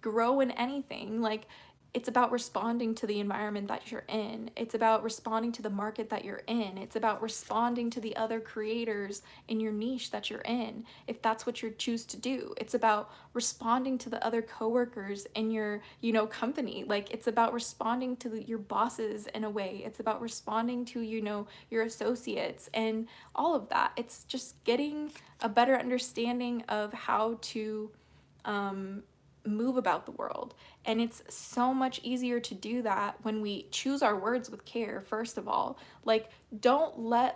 grow in anything, like, it's about responding to the environment that you're in. It's about responding to the market that you're in. It's about responding to the other creators in your niche that you're in, if that's what you choose to do. It's about responding to the other coworkers in your, company. Like, it's about responding to your bosses in a way. It's about responding to, your associates and all of that. It's just getting a better understanding of how to move about the world. And it's so much easier to do that when we choose our words with care. First of all, like, don't let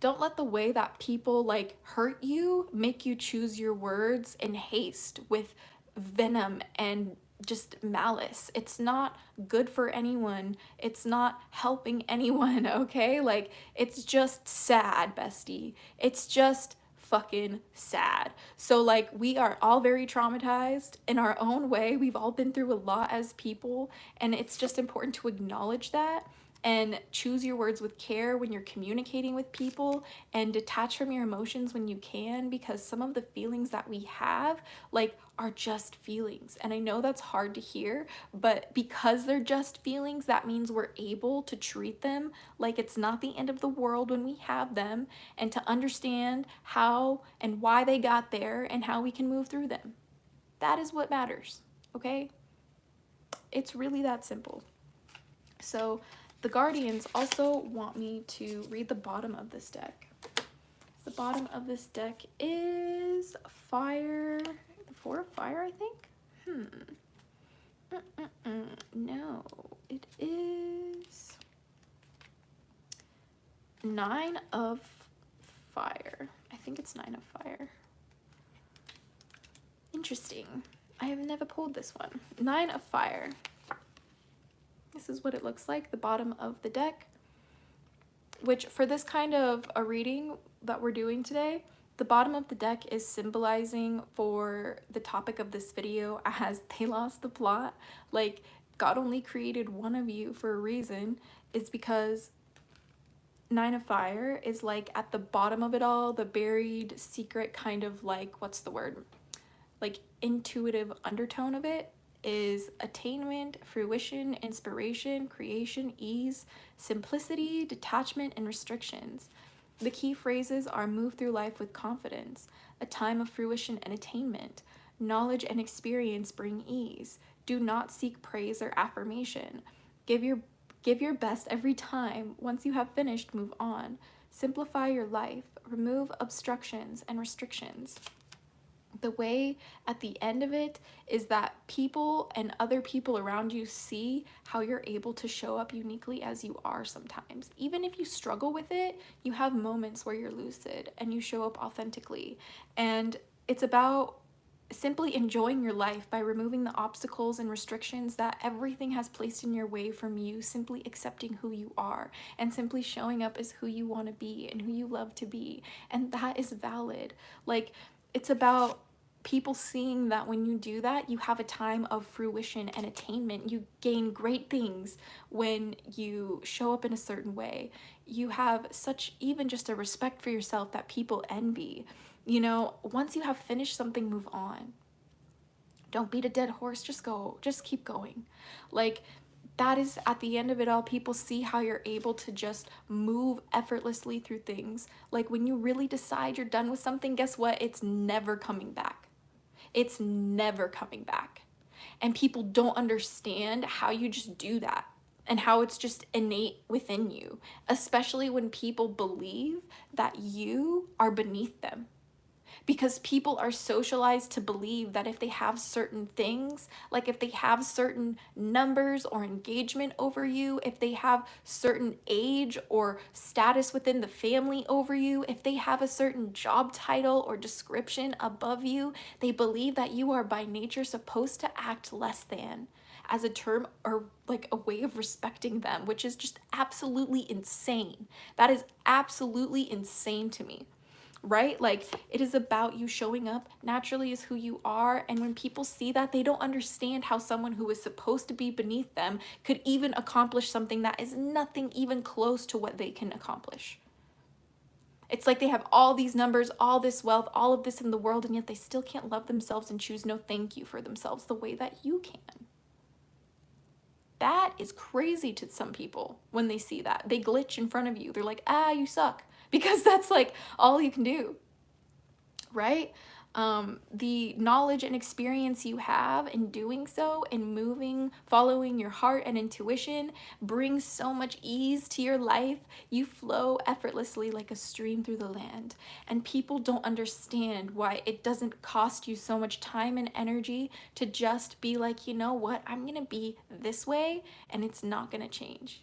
don't let the way that people like hurt you make you choose your words in haste with venom and just malice. It's not good for anyone. It's not helping anyone, okay? Like, it's just sad, bestie. It's just fucking sad. So like, we are all very traumatized in our own way. We've all been through a lot as people, and it's just important to acknowledge that and choose your words with care when you're communicating with people, and detach from your emotions when you can, because some of the feelings that we have like are just feelings. And I know that's hard to hear, but because they're just feelings, that means we're able to treat them like it's not the end of the world when we have them, and to understand how and why they got there and how we can move through them. That is what matters, okay? It's really that simple. So the Guardians also want me to read the bottom of this deck. The bottom of this deck is fire, the 4 of fire, I think? No, it is 9 of fire. I think it's 9 of fire. Interesting. I have never pulled this one. 9 of fire. This is what it looks like, the bottom of the deck, which for this kind of a reading that we're doing today, the bottom of the deck is symbolizing for the topic of this video as they lost the plot. Like, God only created one of you for a reason. It's because Nine of Fire is like at the bottom of it all, the buried secret kind of like, what's the word? Like intuitive undertone of it is attainment, fruition, inspiration, creation, ease, simplicity, detachment, and restrictions. The key phrases are move through life with confidence, a time of fruition and attainment, knowledge and experience bring ease, do not seek praise or affirmation, give your best every time, once you have finished, move on, simplify your life, remove obstructions and restrictions. The way at the end of it is that people and other people around you see how you're able to show up uniquely as you are sometimes. Even if you struggle with it, you have moments where you're lucid and you show up authentically. And it's about simply enjoying your life by removing the obstacles and restrictions that everything has placed in your way from you, simply accepting who you are and simply showing up as who you want to be and who you love to be. And that is valid. Like, it's about people seeing that when you do that, you have a time of fruition and attainment. You gain great things when you show up in a certain way. You have such, even just a respect for yourself that people envy. You know, once you have finished something, move on. Don't beat a dead horse, just keep going. Like, that is at the end of it all, people see how you're able to just move effortlessly through things. Like when you really decide you're done with something, guess what? It's never coming back. It's never coming back. And people don't understand how you just do that and how it's just innate within you, especially when people believe that you are beneath them. Because people are socialized to believe that if they have certain things, like if they have certain numbers or engagement over you, if they have certain age or status within the family over you, if they have a certain job title or description above you, they believe that you are by nature supposed to act less than, as a term or like a way of respecting them, which is just absolutely insane. That is absolutely insane to me. Right? Like, it is about you showing up naturally as who you are. And when people see that, they don't understand how someone who is supposed to be beneath them could even accomplish something that is nothing even close to what they can accomplish. It's like they have all these numbers, all this wealth, all of this in the world, and yet they still can't love themselves and choose no thank you for themselves the way that you can. That is crazy to some people when they see that. They glitch in front of you. They're like, you suck. Because that's like all you can do, right? The knowledge and experience you have in doing so and moving, following your heart and intuition brings so much ease to your life. You flow effortlessly like a stream through the land. And people don't understand why it doesn't cost you so much time and energy to just be like, you know what, I'm gonna be this way and it's not gonna change,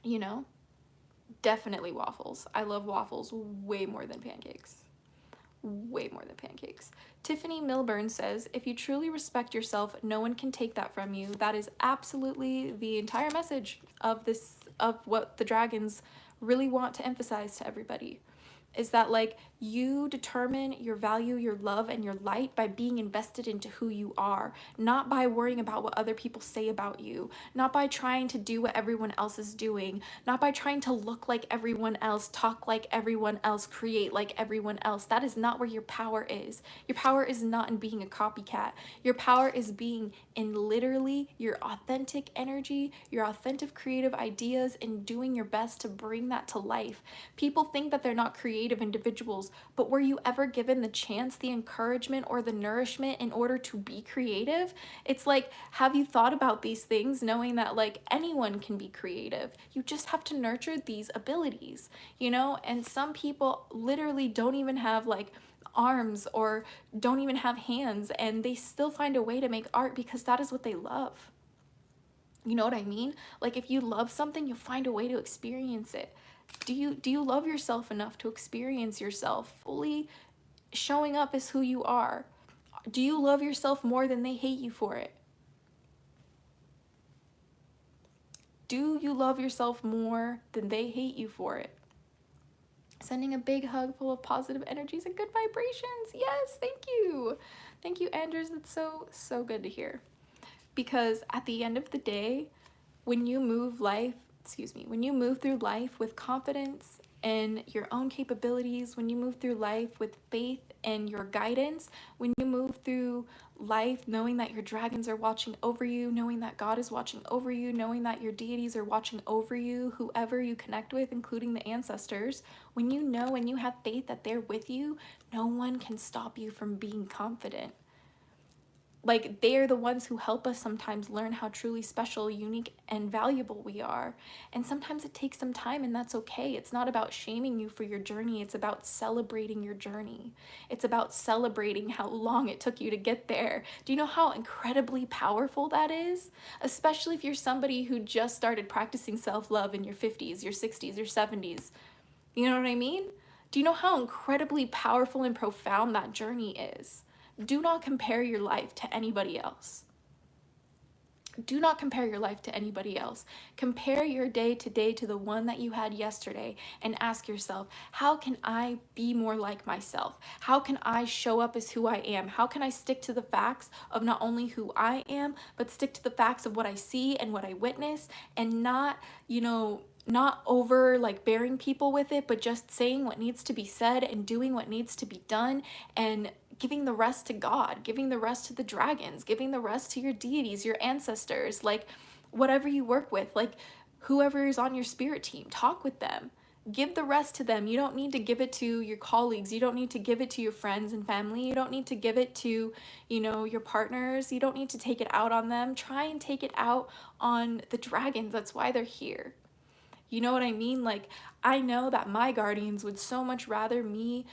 you know? Definitely waffles. I love waffles way more than pancakes. Way more than pancakes. Tiffany Milburn says, if you truly respect yourself, no one can take that from you. That is absolutely the entire message of this, of what the dragons really want to emphasize to everybody. Is that like you determine your value, your love, and your light by being invested into who you are, not by worrying about what other people say about you, not by trying to do what everyone else is doing, not by trying to look like everyone else, talk like everyone else, create like everyone else. That is not where your power is. Your power is not in being a copycat. Your power is being in literally your authentic energy, your authentic creative ideas, and doing your best to bring that to life. People think that they're not creative individuals, but were you ever given the chance, the encouragement, or the nourishment in order to be creative? It's like, have you thought about these things knowing that like anyone can be creative? You just have to nurture these abilities, you know? And some people literally don't even have like arms or don't even have hands, and they still find a way to make art because that is what they love. You know what I mean? Like if you love something, you'll find a way to experience it. Do you love yourself enough to experience yourself fully showing up as who you are? Do you love yourself more than they hate you for it? Do you love yourself more than they hate you for it? Sending a big hug full of positive energies and good vibrations. Yes, thank you. Thank you, Andrews. That's so good to hear. Because at the end of the day, when you move life excuse me, when you move through life with confidence in your own capabilities, when you move through life with faith and your guidance, when you move through life knowing that your dragons are watching over you, knowing that God is watching over you, knowing that your deities are watching over you, whoever you connect with, including the ancestors, when you know and you have faith that they're with you, no one can stop you from being confident. Like, they're the ones who help us sometimes learn how truly special, unique, and valuable we are. And sometimes it takes some time, and that's okay. It's not about shaming you for your journey. It's about celebrating your journey. It's about celebrating how long it took you to get there. Do you know how incredibly powerful that is? Especially if you're somebody who just started practicing self-love in your 50s, your 60s, your 70s. You know what I mean? Do you know how incredibly powerful and profound that journey is? Do not compare your life to anybody else. Do not compare your life to anybody else. Compare your day to day to the one that you had yesterday and ask yourself, how can I be more like myself? How can I show up as who I am? How can I stick to the facts of not only who I am, but stick to the facts of what I see and what I witness, and not, not over like bearing people with it, but just saying what needs to be said and doing what needs to be done, and giving the rest to God, giving the rest to the dragons, giving the rest to your deities, your ancestors, like whatever you work with, like whoever is on your spirit team, talk with them. Give the rest to them. You don't need to give it to your colleagues. You don't need to give it to your friends and family. You don't need to give it to, your partners. You don't need to take it out on them. Try and take it out on the dragons. That's why they're here. You know what I mean? Like, I know that my guardians would so much rather me,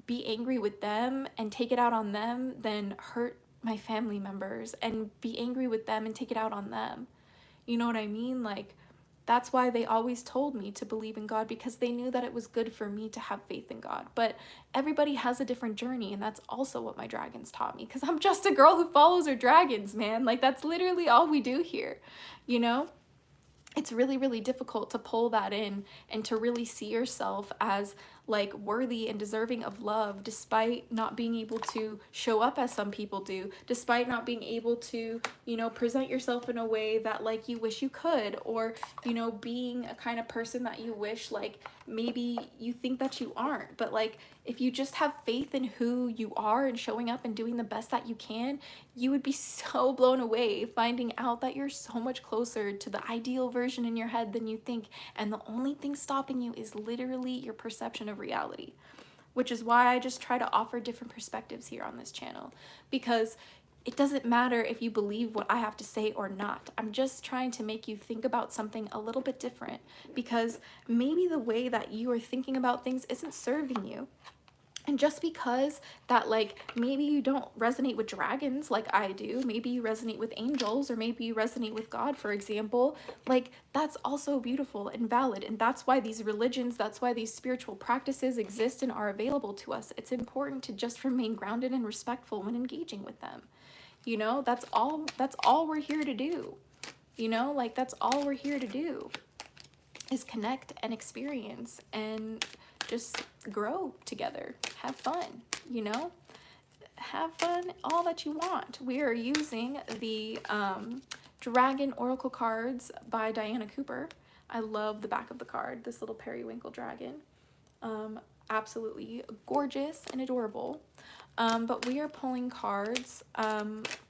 be angry with them and take it out on them than hurt my family members and be angry with them and take it out on them. You know what I mean? Like, that's why they always told me to believe in God, because they knew that it was good for me to have faith in God. But everybody has a different journey, and that's also what my dragons taught me, because I'm just a girl who follows her dragons, man. Like, that's literally all we do here, It's really, really difficult to pull that in and to really see yourself as like worthy and deserving of love, despite not being able to show up as some people do, despite not being able to, present yourself in a way that like you wish you could, or, being a kind of person that you wish like maybe you think that you aren't. But like, if you just have faith in who you are and showing up and doing the best that you can, you would be so blown away finding out that you're so much closer to the ideal version in your head than you think. And the only thing stopping you is literally your perception of reality, which is why I just try to offer different perspectives here on this channel, because it doesn't matter if you believe what I have to say or not. I'm just trying to make you think about something a little bit different, because maybe the way that you are thinking about things isn't serving you. And just because that like maybe you don't resonate with dragons like I do, maybe you resonate with angels, or maybe you resonate with God, for example, like that's also beautiful and valid. And that's why these religions, that's why these spiritual practices exist and are available to us. It's important to just remain grounded and respectful when engaging with them. That's all we're here to do. Like that's all we're here to do is connect and experience and just grow together, have fun, have fun, all that you want. We are using the Dragon Oracle cards by Diana Cooper. I love the back of the card, this little periwinkle dragon. Absolutely gorgeous and adorable. But we are pulling cards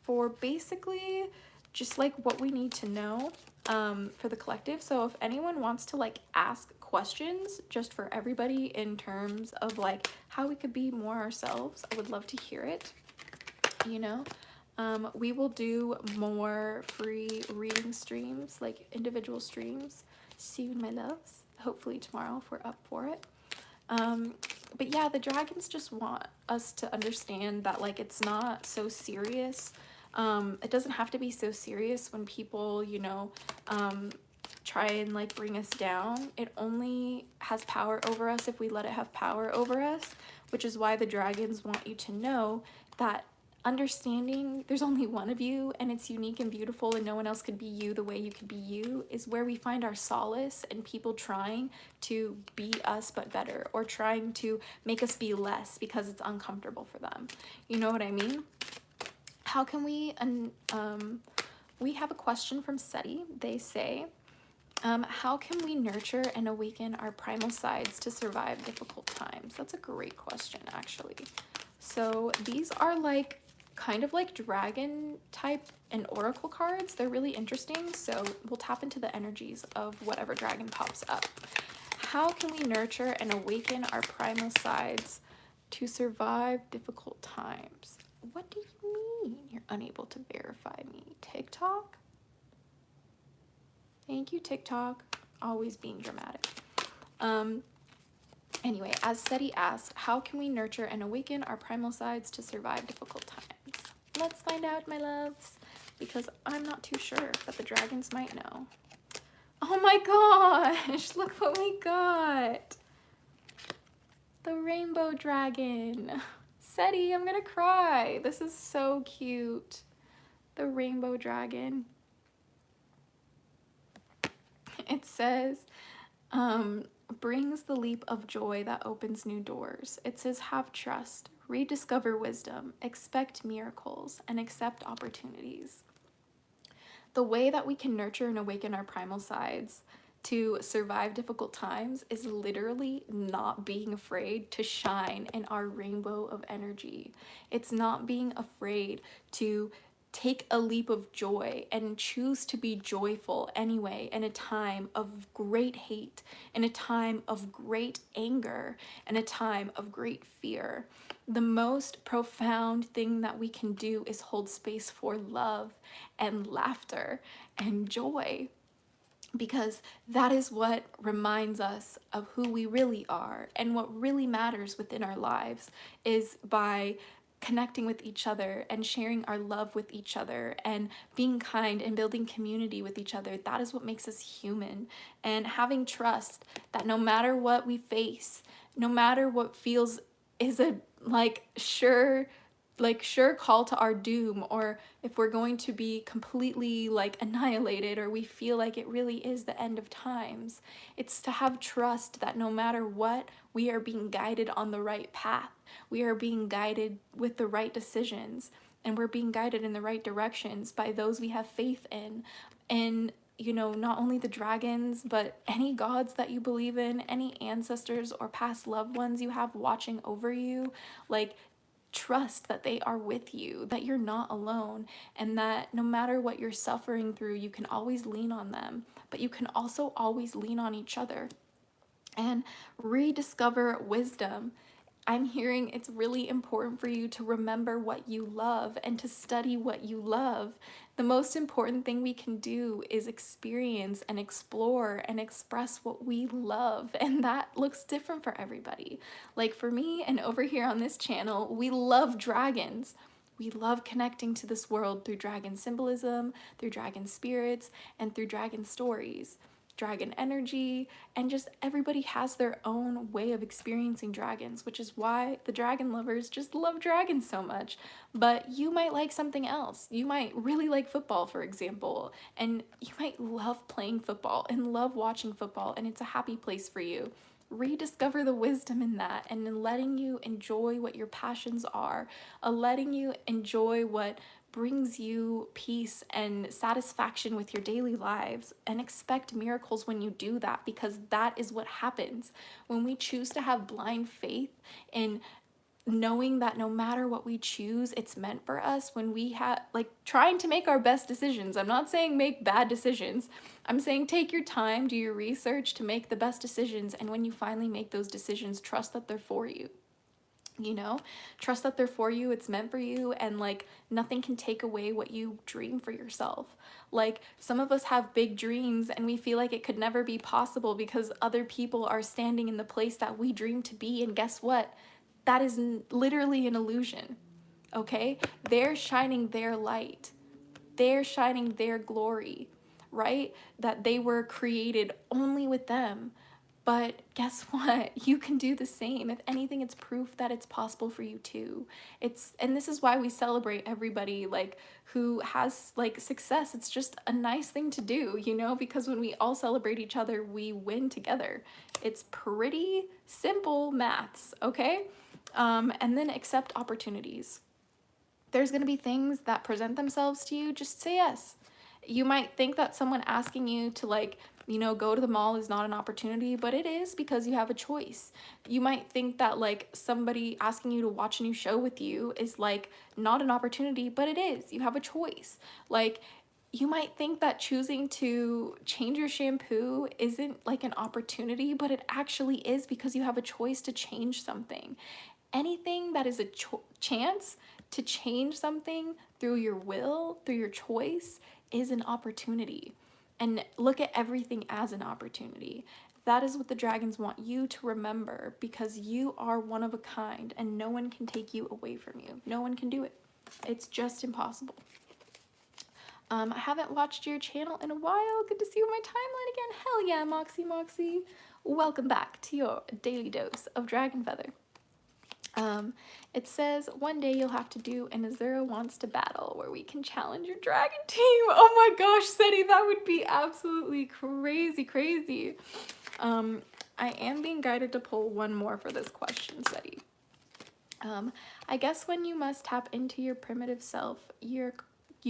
for basically just like what we need to know for the collective. So if anyone wants to like ask questions just for everybody in terms of like how we could be more ourselves, I would love to hear it. We will do more free reading streams, like individual streams soon, my loves. Hopefully tomorrow if we're up for it. But yeah, the dragons just want us to understand that like it's not so serious. It doesn't have to be so serious when people, try and like bring us down. It only has power over us if we let it have power over us, which is why the dragons want you to know that understanding there's only one of you and it's unique and beautiful and no one else could be you the way you could be you is where we find our solace in people trying to be us but better, or trying to make us be less because it's uncomfortable for them. You know what I mean? How can we have a question from SETI. They say, How can we nurture and awaken our primal sides to survive difficult times? That's a great question, actually. So these are like kind of like dragon type and oracle cards. They're really interesting. So we'll tap into the energies of whatever dragon pops up. How can we nurture and awaken our primal sides to survive difficult times? What do you mean you're unable to verify me? TikTok? Thank you, TikTok. Always being dramatic. Anyway, as Seti asked, how can we nurture and awaken our primal sides to survive difficult times? Let's find out, my loves, because I'm not too sure, but the dragons might know. Oh my gosh, look what we got. The rainbow dragon. Seti, I'm gonna cry. This is so cute. The rainbow dragon. It says, brings the leap of joy that opens new doors. It says, have trust, rediscover wisdom, expect miracles, and accept opportunities. The way that we can nurture and awaken our primal sides to survive difficult times is literally not being afraid to shine in our rainbow of energy. It's not being afraid to take a leap of joy and choose to be joyful anyway in a time of great hate, in a time of great anger, in a time of great fear. The most profound thing that we can do is hold space for love and laughter and joy, because that is what reminds us of who we really are, and what really matters within our lives is by connecting with each other and sharing our love with each other and being kind and building community with each other. That is what makes us human. And having trust that no matter what we face, no matter what feels is a sure call to our doom, or if we're going to be completely annihilated, or we feel like it really is the end of times, it's to have trust that no matter what, we are being guided on the right path. We are being guided with the right decisions, and we're being guided in the right directions by those we have faith in. And not only the dragons, but any gods that you believe in, any ancestors or past loved ones you have watching over you. Trust that they are with you, that you're not alone, and that no matter what you're suffering through, you can always lean on them, but you can also always lean on each other. And rediscover wisdom. I'm hearing it's really important for you to remember what you love and to study what you love. The most important thing we can do is experience and explore and express what we love, and that looks different for everybody. Like for me and over here on this channel, we love dragons. We love connecting to this world through dragon symbolism, through dragon spirits, and through dragon stories. Dragon energy, and just everybody has their own way of experiencing dragons, which is why the dragon lovers just love dragons so much. But you might like something else. You might really like football, for example, and you might love playing football and love watching football, and it's a happy place for you. Rediscover the wisdom in that, and in letting you enjoy what your passions are, letting you enjoy what brings you peace and satisfaction with your daily lives, and expect miracles when you do that, because that is what happens when we choose to have blind faith in knowing that no matter what we choose, it's meant for us. When we have trying to make our best decisions, I'm not saying make bad decisions, I'm saying take your time, do your research to make the best decisions, and when you finally make those decisions, trust that they're for you. Trust that they're for you, it's meant for you, and nothing can take away what you dream for yourself. Some of us have big dreams and we feel like it could never be possible because other people are standing in the place that we dream to be, and guess what? That is literally an illusion, okay? They're shining their light. They're shining their glory, right? That they were created only with them. But guess what? You can do the same. If anything, it's proof that it's possible for you too. And this is why we celebrate everybody who has success. It's just a nice thing to do, because when we all celebrate each other, we win together. It's pretty simple maths, okay? And then accept opportunities. There's gonna be things that present themselves to you, just say yes. You might think that someone asking you to like, you know, go to the mall is not an opportunity, but it is because you have a choice. You might think that like somebody asking you to watch a new show with you is like not an opportunity, but it is. You have a choice. Like, you might think that choosing to change your shampoo isn't like an opportunity, but it actually is because you have a choice to change something. Anything that is a chance to change something through your will, through your choice, is an opportunity. And look at everything as an opportunity. That is what the dragons want you to remember, because you are one of a kind and no one can take you away from you. No one can do it. It's just impossible. I haven't watched your channel in a while. Good to see you on my timeline again. Hell yeah, Moxie. Welcome back to your daily dose of Dragon Feather. It says, one day you'll have to do an AZURA Wants to Battle where we can challenge your dragon team. Oh my gosh, Seti, that would be absolutely crazy. I am being guided to pull one more for this question, Seti. I guess when you must tap into your primitive self, you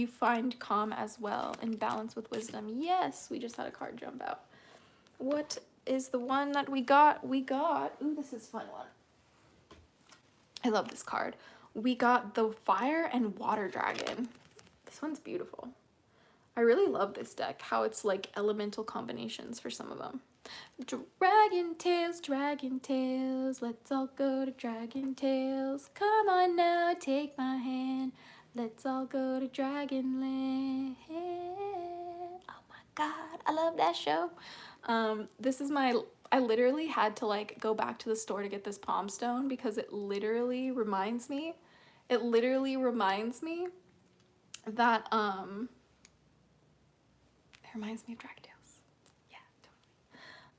find calm as well and balance with wisdom. Yes, we just had a card jump out. What is the one that we got? Ooh, this is a fun one. I love this card. We got the Fire and Water Dragon. This one's beautiful. I really love this deck, how it's like elemental combinations for some of them. Dragon Tales, let's all go to Dragon Tales. Come on now, take my hand. Let's all go to Dragonland. Oh my god, I love that show. This is I literally had to like go back to the store to get this palm stone because it literally reminds me that it reminds me of Dragon Tales. Yeah,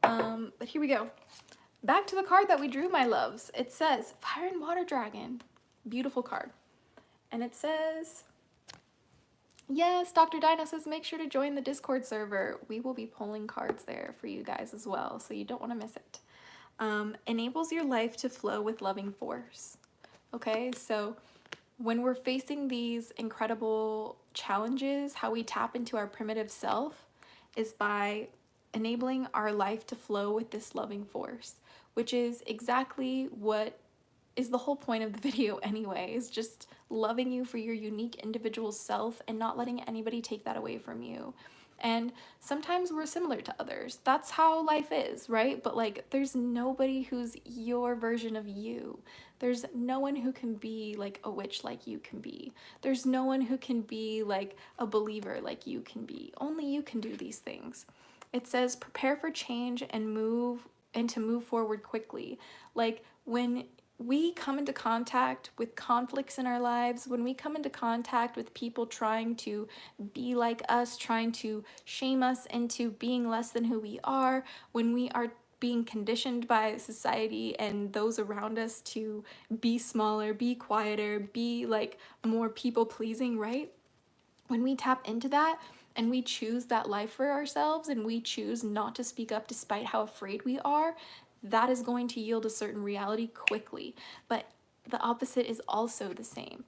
totally. But here we go. Back to the card that we drew, my loves. It says Fire and Water Dragon. Beautiful card. And it says, yes, Dr. Dino says, make sure to join the Discord server. We will be pulling cards there for you guys as well, so you don't want to miss it. Enables your life to flow with loving force. Okay, so when we're facing these incredible challenges, how we tap into our primitive self is by enabling our life to flow with this loving force, which is exactly what is the whole point of the video anyway, is just loving you for your unique individual self and not letting anybody take that away from you. And sometimes we're similar to others. That's how life is, right? But like, there's nobody who's your version of you. There's no one who can be like a witch like you can be. There's no one who can be like a believer like you can be. Only you can do these things. It says prepare for change and to move forward quickly. Like, when we come into contact with conflicts in our lives, when we come into contact with people trying to be like us, trying to shame us into being less than who we are, when we are being conditioned by society and those around us to be smaller, be quieter, be like more people-pleasing, right? When we tap into that and we choose that life for ourselves and we choose not to speak up despite how afraid we are, that is going to yield a certain reality quickly. But the opposite is also the same.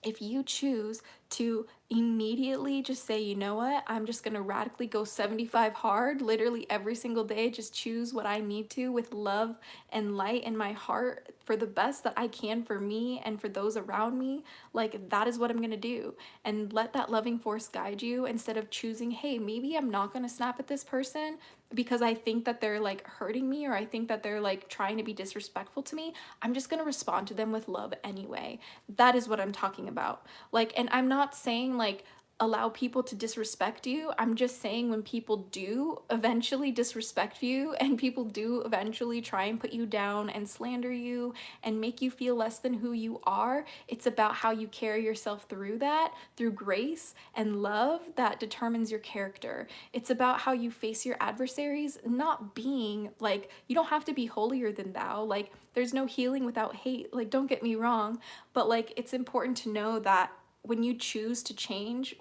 If you choose to immediately just say, you know what, I'm just gonna radically go 75 hard, literally every single day, just choose what I need to with love and light in my heart for the best that I can for me and for those around me, like that is what I'm gonna do. And let that loving force guide you instead of choosing, hey, maybe I'm not gonna snap at this person because I think that they're like hurting me or I think that they're like trying to be disrespectful to me. I'm just gonna respond to them with love anyway. That is what I'm talking about. Like, and I'm not saying like allow people to disrespect you. I'm just saying when people do eventually disrespect you and people do eventually try and put you down and slander you and make you feel less than who you are, it's about how you carry yourself through that, through grace and love that determines your character. It's about how you face your adversaries, not being like, you don't have to be holier than thou. Like, there's no healing without hate. Like, don't get me wrong, but like, it's important to know that when you choose to change,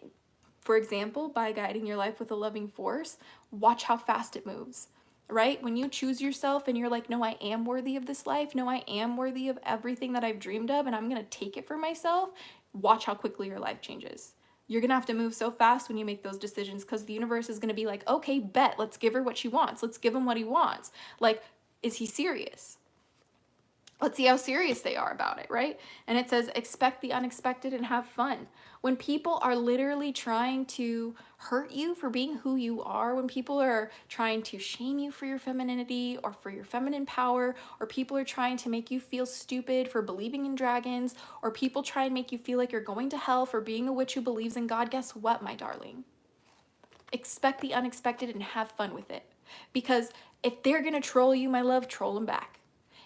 for example, by guiding your life with a loving force, watch how fast it moves, right? When you choose yourself and you're like, no, I am worthy of this life. No, I am worthy of everything that I've dreamed of and I'm gonna take it for myself. Watch how quickly your life changes. you're gonna have to move so fast when you make those decisions, because the universe is gonna be like, okay, bet, let's give her what she wants. Let's give him what he wants. Like, is he serious? Let's see how serious they are about it, right? And it says, expect the unexpected and have fun. When people are literally trying to hurt you for being who you are, when people are trying to shame you for your femininity or for your feminine power, or people are trying to make you feel stupid for believing in dragons, or people try and make you feel like you're going to hell for being a witch who believes in God, guess what, my darling? Expect the unexpected and have fun with it. Because if they're gonna troll you, my love, troll them back.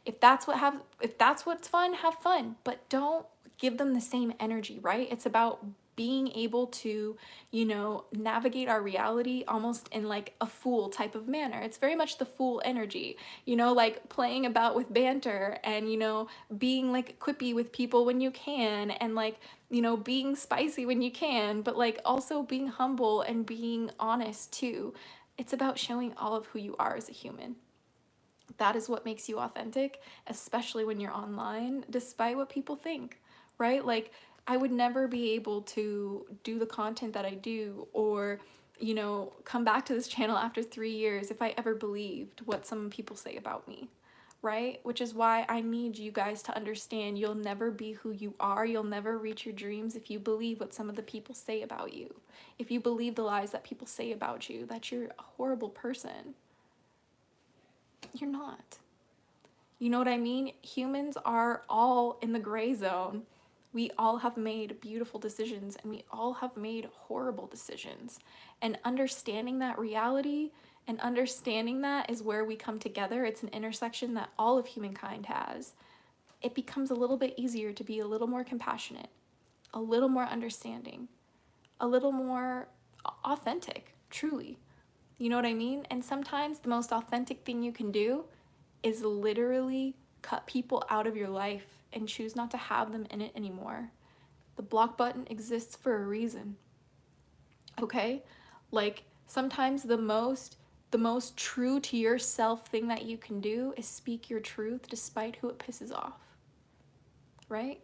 If that's what's fun, have fun, but don't give them the same energy, right? It's about being able to, you know, navigate our reality almost in like a fool type of manner. It's very much the fool energy, you know, like playing about with banter and, you know, being like quippy with people when you can, and like, you know, being spicy when you can, but like also being humble and being honest too. It's about showing all of who you are as a human. That is what makes you authentic, especially when you're online, despite what people think, right? Like, I would never be able to do the content that I do, or, you know, come back to this channel after 3 years if I ever believed what some people say about me, right? Which is why I need you guys to understand you'll never be who you are. You'll never reach your dreams if you believe what some of the people say about you. If you believe the lies that people say about you, that you're a horrible person. You're not. You know what I mean? Humans are all in the gray zone. We all have made beautiful decisions, and we all have made horrible decisions. And understanding that reality and understanding that is where we come together. It's an intersection that all of humankind has. It becomes a little bit easier to be a little more compassionate, a little more understanding, a little more authentic, truly. You know what I mean? And sometimes the most authentic thing you can do is literally cut people out of your life and choose not to have them in it anymore. The block button exists for a reason. Okay? Like, sometimes the most true to yourself thing that you can do is speak your truth despite who it pisses off. Right?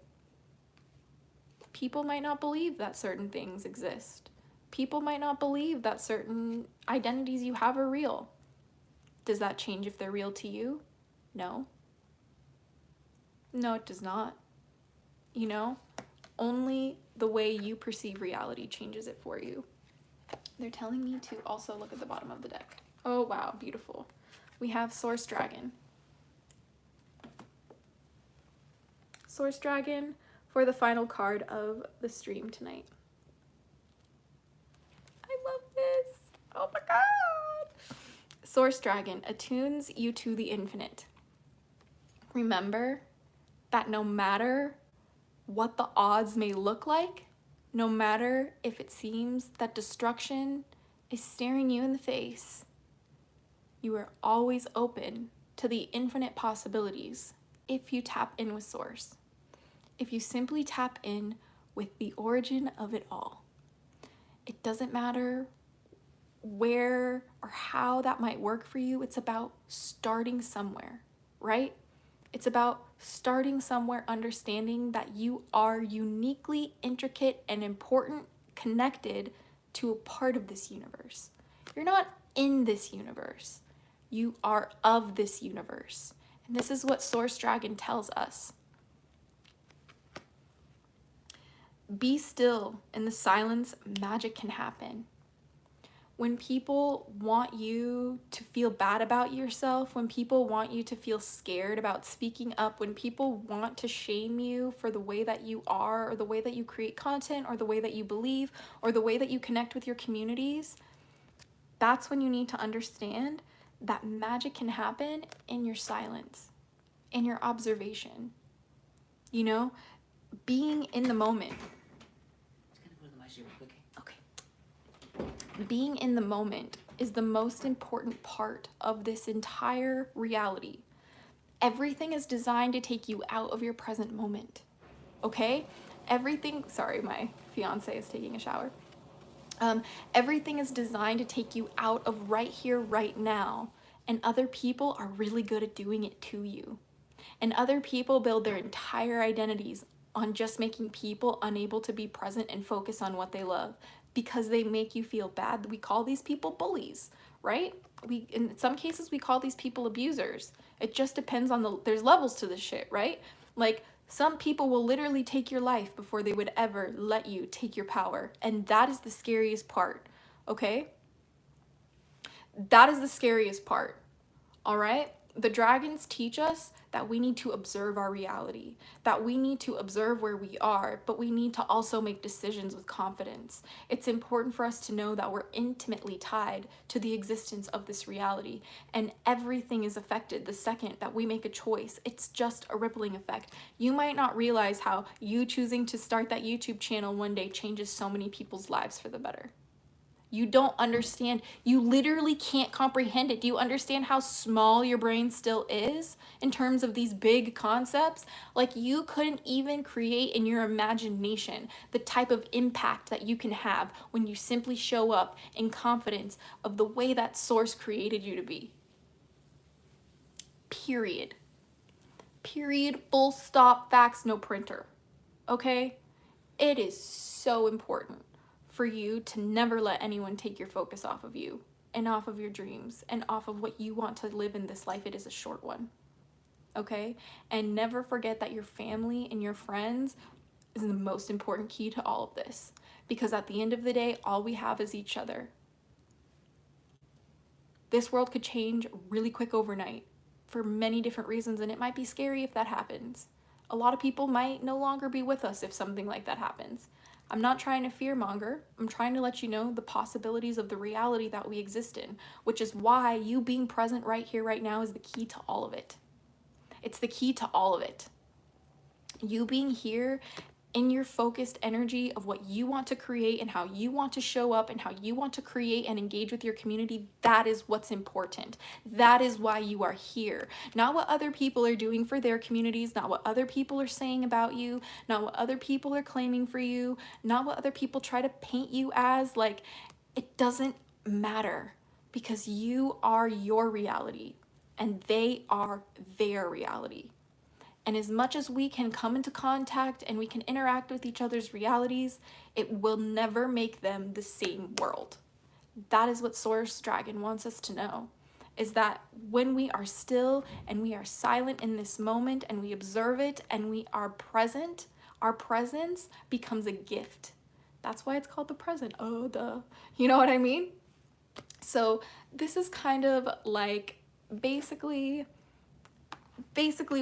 People might not believe that certain things exist. People might not believe that certain identities you have are real. Does that change if they're real to you? No. No, it does not. You know, only the way you perceive reality changes it for you. They're telling me to also look at the bottom of the deck. Oh, wow, beautiful. We have Source Dragon. Source Dragon for the final card of the stream tonight. I love this. Oh my god. Source Dragon attunes you to the infinite. Remember that no matter what the odds may look like, no matter if it seems that destruction is staring you in the face, you are always open to the infinite possibilities if you tap in with Source. If you simply tap in with the origin of it all. It doesn't matter where or how that might work for you. It's about starting somewhere, right? It's about starting somewhere, understanding that you are uniquely intricate and important, connected to a part of this universe. You're not in this universe. You are of this universe. And this is what Source Dragon tells us. Be still. In the silence, magic can happen. When people want you to feel bad about yourself, when people want you to feel scared about speaking up, when people want to shame you for the way that you are, or the way that you create content, or the way that you believe, or the way that you connect with your communities, that's when you need to understand that magic can happen in your silence, in your observation. You know, being in the moment. Being in the moment is the most important part of this entire reality. Everything is designed to take you out of your present moment, okay? Everything, sorry, my fiance is taking a shower. Everything is designed to take you out of right here, right now, and other people are really good at doing it to you. And other people build their entire identities on just making people unable to be present and focus on what they love because they make you feel bad. We call these people bullies, right? In some cases, we call these people abusers. It just depends on there's levels to this shit, right? Like, some people will literally take your life before they would ever let you take your power. And that is the scariest part, okay? That is the scariest part, all right? The dragons teach us that we need to observe our reality, that we need to observe where we are, but we need to also make decisions with confidence. It's important for us to know that we're intimately tied to the existence of this reality, and everything is affected the second that we make a choice. It's just a rippling effect. You might not realize how you choosing to start that YouTube channel one day changes so many people's lives for the better. You don't understand. You literally can't comprehend it. Do you understand how small your brain still is in terms of these big concepts? Like, you couldn't even create in your imagination the type of impact that you can have when you simply show up in confidence of the way that source created you to be. Period. Period. Full stop. Facts. No printer. Okay? It is so important for you to never let anyone take your focus off of you and off of your dreams and off of what you want to live in this life. It is a short one, okay? And never forget that your family and your friends is the most important key to all of this, because at the end of the day, all we have is each other. This world could change really quick overnight for many different reasons, and it might be scary if that happens. A lot of people might no longer be with us if something like that happens. I'm not trying to fearmonger. I'm trying to let you know the possibilities of the reality that we exist in, which is why you being present right here, right now is the key to all of it. It's the key to all of it. You being here in your focused energy of what you want to create and how you want to show up and how you want to create and engage with your community, that is what's important. That is why you are here. Not what other people are doing for their communities, not what other people are saying about you, not what other people are claiming for you, not what other people try to paint you as. Like, it doesn't matter, because you are your reality and they are their reality. And as much as we can come into contact and we can interact with each other's realities, it will never make them the same world. That is what Source Dragon wants us to know, is that when we are still and we are silent in this moment and we observe it and we are present, our presence becomes a gift. That's why it's called the present. Oh, duh. You know what I mean? So this is kind of like basically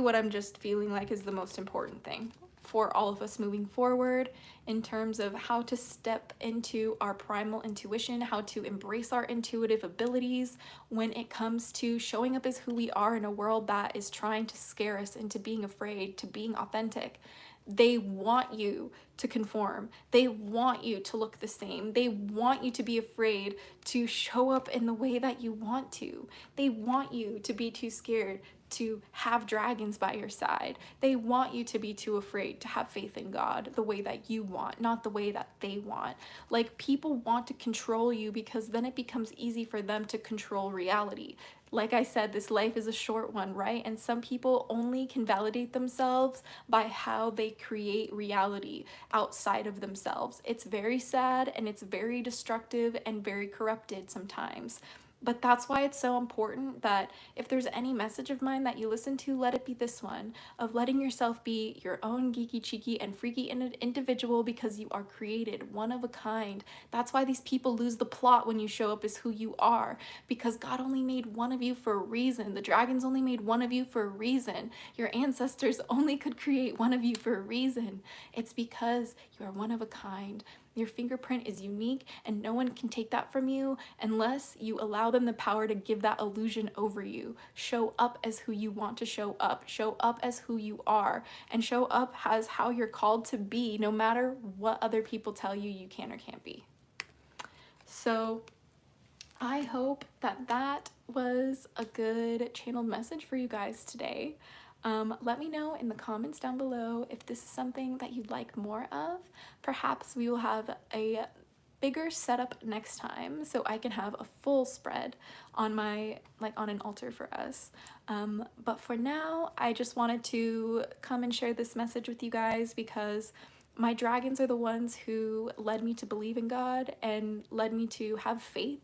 what I'm just feeling like is the most important thing for all of us moving forward in terms of how to step into our primal intuition, how to embrace our intuitive abilities when it comes to showing up as who we are in a world that is trying to scare us into being afraid, to being authentic. They want you to conform. They want you to look the same. They want you to be afraid to show up in the way that you want to. They want you to be too scared to have dragons by your side. They want you to be too afraid to have faith in God the way that you want, not the way that they want. Like, people want to control you because then it becomes easy for them to control reality. Like I said, this life is a short one, right? And some people only can validate themselves by how they create reality outside of themselves. It's very sad and it's very destructive and very corrupted sometimes. But that's why it's so important that if there's any message of mine that you listen to, let it be this one, of letting yourself be your own geeky, cheeky, and freaky individual, because you are created, one of a kind. That's why these people lose the plot when you show up as who you are, because God only made one of you for a reason. The dragons only made one of you for a reason. Your ancestors only could create one of you for a reason. It's because you are one of a kind. Your fingerprint is unique, and no one can take that from you unless you allow them the power to give that illusion over you. Show up as who you want to show up. Show up as who you are, and show up as how you're called to be, no matter what other people tell you you can or can't be. So I hope that that was a good channeled message for you guys today. Let me know in the comments down below if this is something that you'd like more of. Perhaps we will have a bigger setup next time so I can have a full spread on my, like on an altar for us. But for now, I just wanted to come and share this message with you guys because my dragons are the ones who led me to believe in God and led me to have faith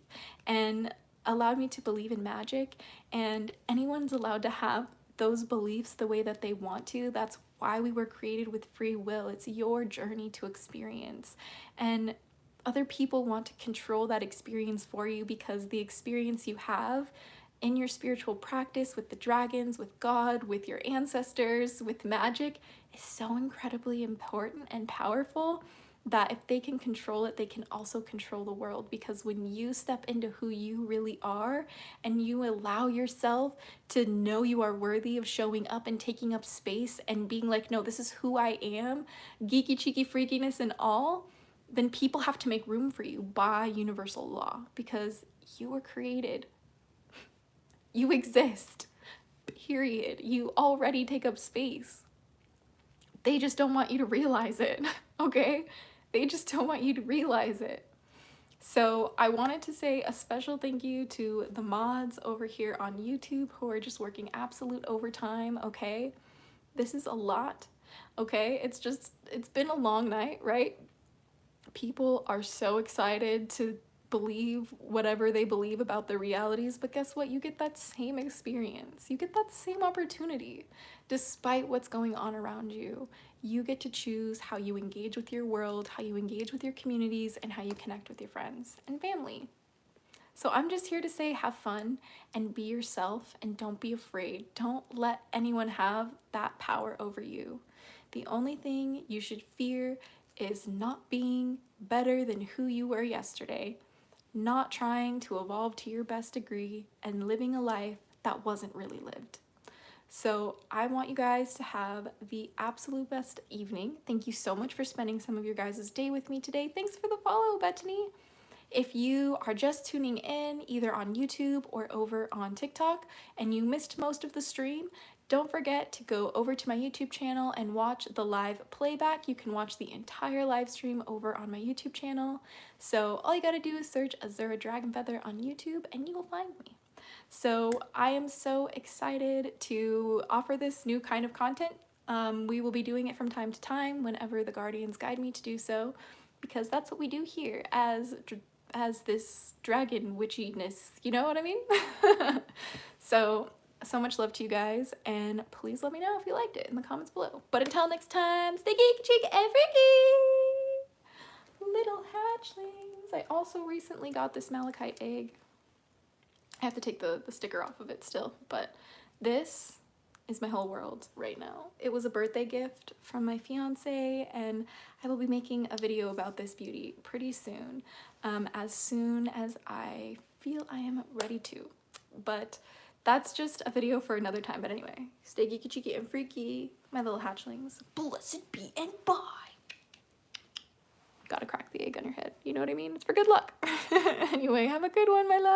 and allowed me to believe in magic, and anyone's allowed to have those beliefs the way that they want to. That's why we were created with free will. It's your journey to experience, and other people want to control that experience for you because the experience you have in your spiritual practice with the dragons, with God, with your ancestors, with magic is so incredibly important and powerful that if they can control it, they can also control the world. Because when you step into who you really are and you allow yourself to know you are worthy of showing up and taking up space and being like, no, this is who I am, geeky, cheeky, freakiness and all, then people have to make room for you by universal law because you were created. You exist, period. You already take up space. They just don't want you to realize it, okay? They just don't want you to realize it. So I wanted to say a special thank you to the mods over here on YouTube who are just working absolute overtime, okay? This is a lot, okay? It's been a long night, right? People are so excited to believe whatever they believe about the realities, but guess what? You get that same experience. You get that same opportunity. Despite what's going on around you, you get to choose how you engage with your world, how you engage with your communities, and how you connect with your friends and family. So I'm just here to say have fun and be yourself and don't be afraid. Don't let anyone have that power over you. The only thing you should fear is not being better than who you were yesterday, not trying to evolve to your best degree, and living a life that wasn't really lived. So I want you guys to have the absolute best evening. Thank you so much for spending some of your guys' day with me today. Thanks for the follow, Bethany. If you are just tuning in either on YouTube or over on TikTok and you missed most of the stream, don't forget to go over to my YouTube channel and watch the live playback. You can watch the entire live stream over on my YouTube channel. So all you gotta do is search AZURA Dragonfeather on YouTube and you will find me. So I am so excited to offer this new kind of content. We will be doing it from time to time whenever the Guardians guide me to do so, because that's what we do here as this dragon witchiness, you know what I mean? So much love to you guys, and please let me know if you liked it in the comments below. But until next time, stay geeky, cheeky, and freaky! Little hatchlings. I also recently got this malachite egg. I have to take the sticker off of it still, but this is my whole world right now. It was a birthday gift from my fiance, and I will be making a video about this beauty pretty soon as I feel I am ready to. But that's just a video for another time. But anyway, stay geeky, cheeky, and freaky, my little hatchlings. Blessed be and bye. Gotta crack the egg on your head. You know what I mean? It's for good luck. Anyway, have a good one, my love.